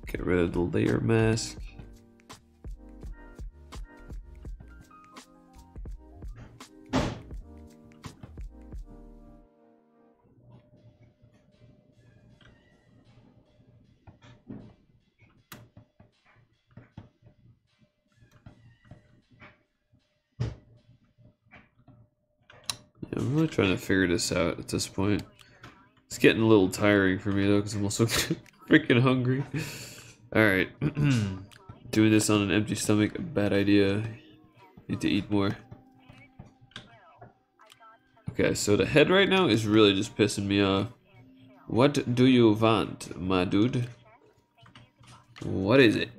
Get rid of the layer mask. I'm really trying to figure this out at this point. It's getting a little tiring for me though, because I'm also freaking hungry. Alright. Doing this on an empty stomach, a bad idea. Need to eat more. Okay, so the head right now is really just pissing me off. What do you want, my dude? What is it?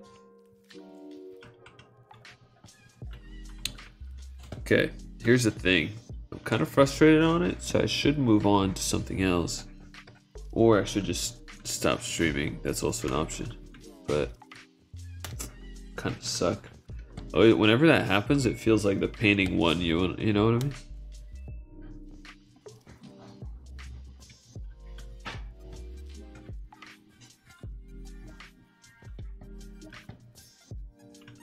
Okay, here's the thing. I'm kind of frustrated on it, so I should move on to something else. Or I should just stop streaming. That's also an option. But kind of suck. Oh, whenever that happens, it feels like the painting won you. You know what I mean?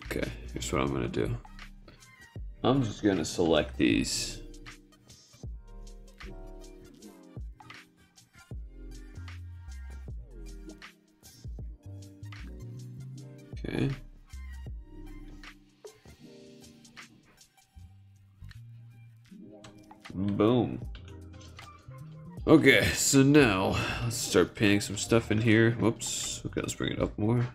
Okay, here's what I'm gonna do. I'm just gonna select these. Okay. Boom. Okay, so now let's start painting some stuff in here. Whoops. Okay, let's bring it up more.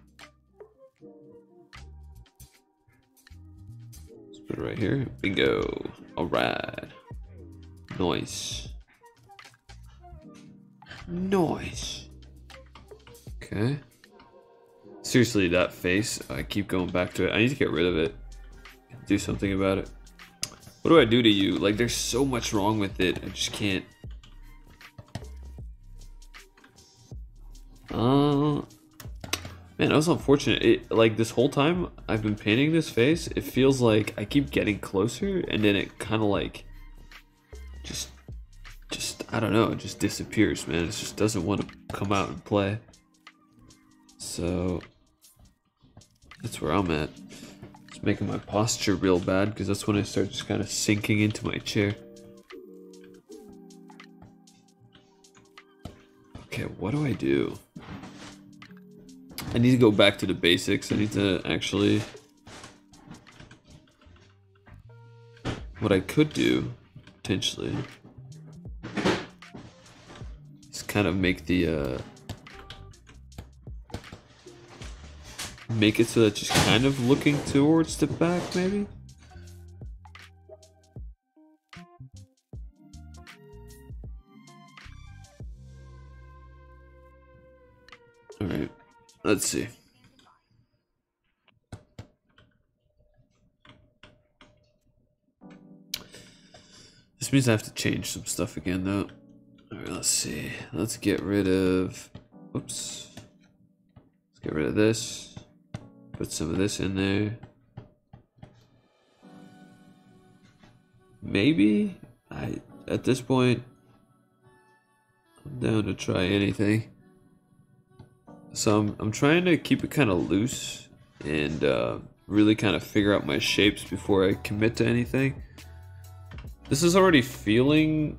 Let's put it right here. Bingo. Alright. Nice. Nice. Okay. Seriously, that face, I keep going back to it. I need to get rid of it. Do something about it. What do I do to you? Like, there's so much wrong with it. I just can't. Man, that was unfortunate. It, like, this whole time I've been painting this face, it feels like I keep getting closer, and then it kind of like just I don't know, it just disappears, man. It just doesn't want to come out and play. So that's where I'm at. It's making my posture real bad because that's when I start just kind of sinking into my chair. Okay, what do I do? I need to go back to the basics. I need to actually... What I could do, potentially, is kind of make the, make it so that just kind of looking towards the back, maybe? Alright, let's see. This means I have to change some stuff again, though. Alright, let's see. Let's get rid of... Oops. Let's get rid of this. Put some of this in there. Maybe? At this point, I'm down to try anything. So I'm trying to keep it kind of loose and really kind of figure out my shapes before I commit to anything. This is already feeling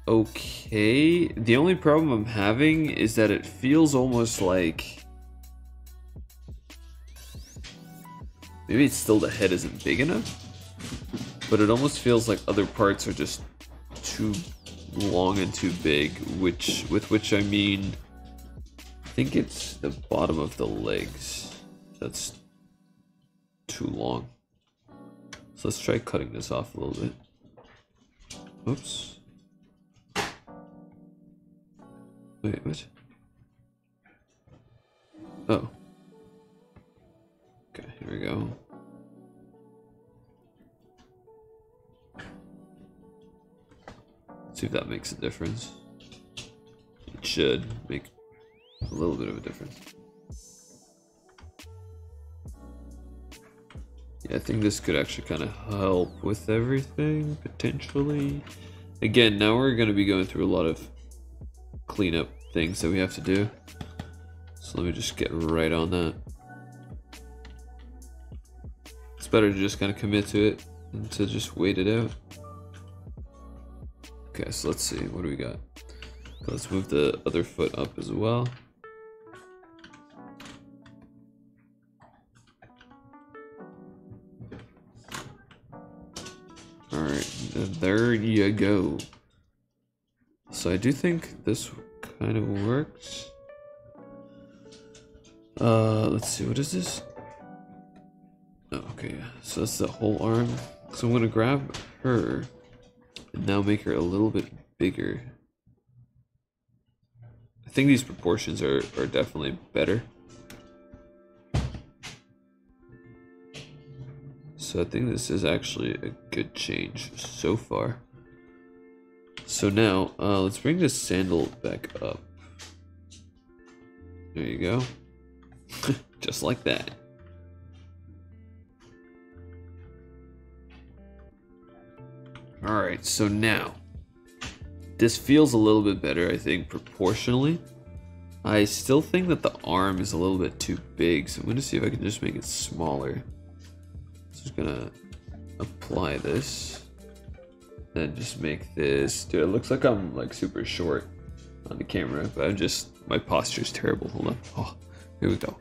okay. The only problem I'm having is that it feels almost like maybe it's still the head isn't big enough, but it almost feels like other parts are just too long and too big, with which I mean I think it's the bottom of the legs that's too long. So let's try cutting this off a little bit. Oops. Wait, what? Oh. Okay, here we go. Let's see if that makes a difference. It should make a little bit of a difference. Yeah, I think this could actually kind of help with everything, potentially. Again, now we're going to be going through a lot of cleanup things that we have to do. So let me just get right on that. It's better to just kind of commit to it than to just wait it out. Okay, so let's see, what do we got? Let's move the other foot up as well. Alright, there you go. So I do think this kind of works. Let's see, what is this? Oh, okay, so that's the whole arm. So I'm gonna grab her and now make her a little bit bigger. I think these proportions are definitely better. So I think this is actually a good change so far. So now, let's bring this sandal back up. There you go. Just like that. Alright, so now, this feels a little bit better, I think, proportionally. I still think that the arm is a little bit too big, so I'm going to see if I can just make it smaller. Just gonna apply this, then just make this. Dude, it looks like I'm like super short on the camera, but my posture's terrible. Hold on. Oh, here we go.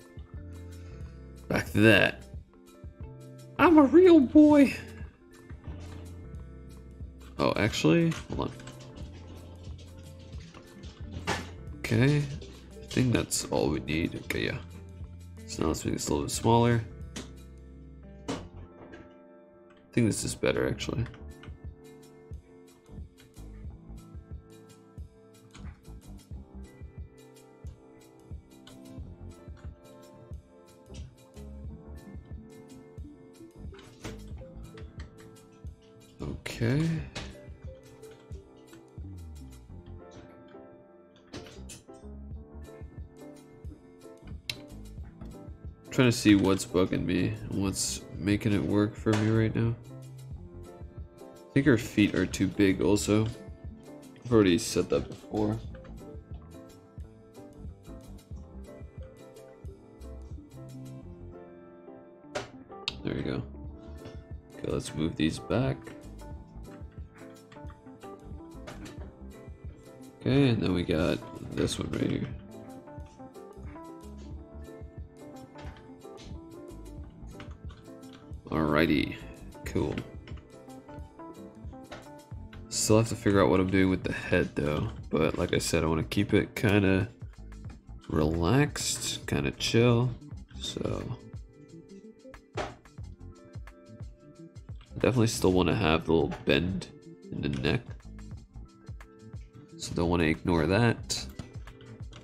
Back to that. I'm a real boy. Oh, actually, hold on. Okay, I think that's all we need. Okay, yeah. So now let's make this a little bit smaller. I think this is better, actually. Okay. Trying to see what's bugging me and what's making it work for me right now. I think her feet are too big also. I've already said that before. There we go. Okay, let's move these back. Okay, and then we got this one right here. Alrighty, cool. Still have to figure out what I'm doing with the head though, but like I said, I want to keep it kind of relaxed, kind of chill, so definitely still want to have the little bend in the neck, so don't want to ignore that.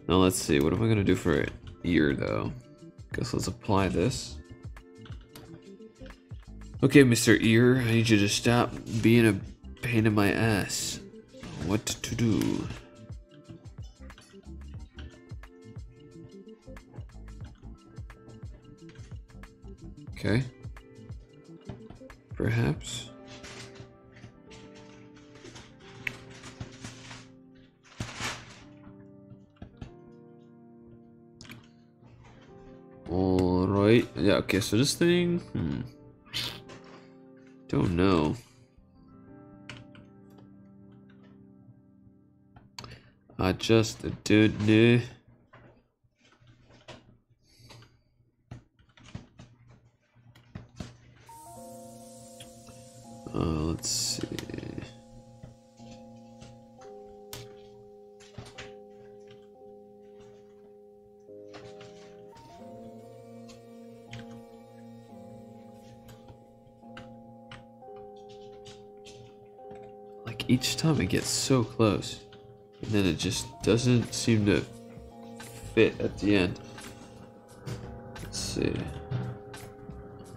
Now let's see, what am I going to do for an ear though? Guess let's apply this. Okay, Mr. Ear, I need you to stop being a pain in my ass. What to do? Okay. Perhaps. Alright. Yeah, okay, so this thing... Don't know. I just don't know. Let's see. Like each time I get so close, and then it just doesn't seem to fit at the end. Let's see.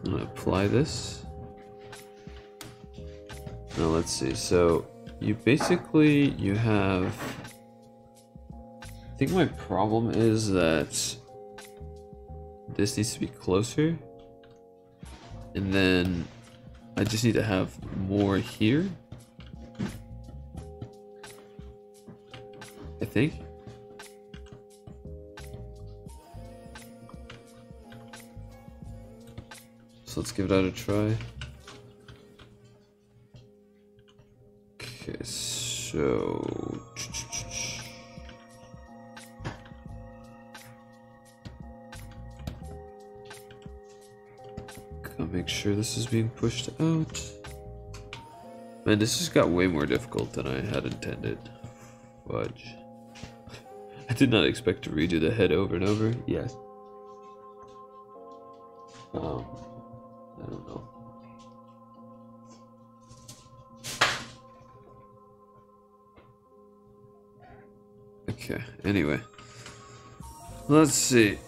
I'm gonna apply this. Now let's see, so you have, I think my problem is that this needs to be closer, and then I just need to have more here, I think. So let's give that a try. Okay, so gotta make sure this is being pushed out. Man, this just got way more difficult than I had intended. Fudge. I did not expect to redo the head over and over. Yes. I don't know. Okay, anyway. Let's see.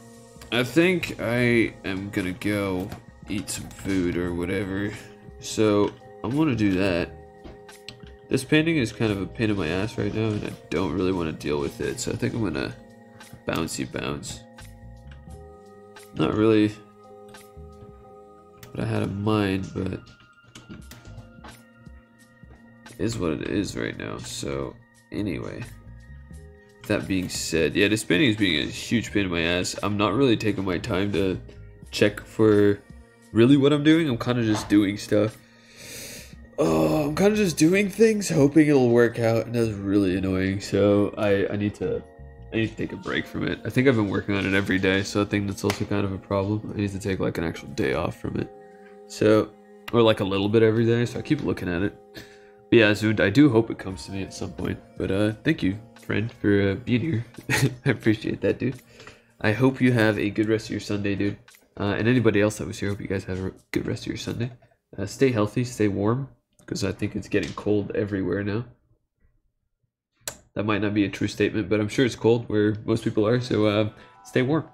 I think I am gonna go eat some food or whatever. So, I'm gonna do that. This painting is kind of a pain in my ass right now, and I don't really want to deal with it. So I think I'm gonna bouncy bounce. Not really what I had in mind, but it is what it is right now. So anyway, that being said, yeah, this painting is being a huge pain in my ass. I'm not really taking my time to check for really what I'm doing. I'm kind of just doing stuff. Oh, I'm kind of just doing things, hoping it'll work out, and that's really annoying. So I need to take a break from it. I think I've been working on it every day, so I think that's also kind of a problem. I need to take like an actual day off from it. So, or like a little bit every day, so I keep looking at it. But yeah, Zund, I do hope it comes to me at some point. But thank you, friend, for being here. I appreciate that, dude. I hope you have a good rest of your Sunday, dude. And anybody else that was here, I hope you guys have a good rest of your Sunday. Stay healthy, stay warm, because I think it's getting cold everywhere now. That might not be a true statement, but I'm sure it's cold where most people are, so stay warm.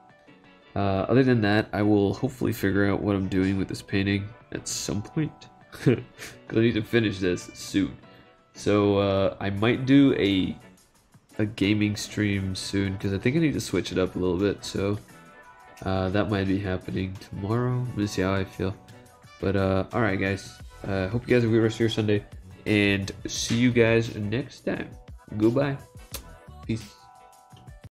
Other than that, I will hopefully figure out what I'm doing with this painting at some point. because I need to finish this soon. So I might do a gaming stream soon because I think I need to switch it up a little bit. So that might be happening tomorrow. I'm gonna see how I feel. But alright guys, hope you guys have a good rest of your Sunday, and see you guys next time. Goodbye. Peace.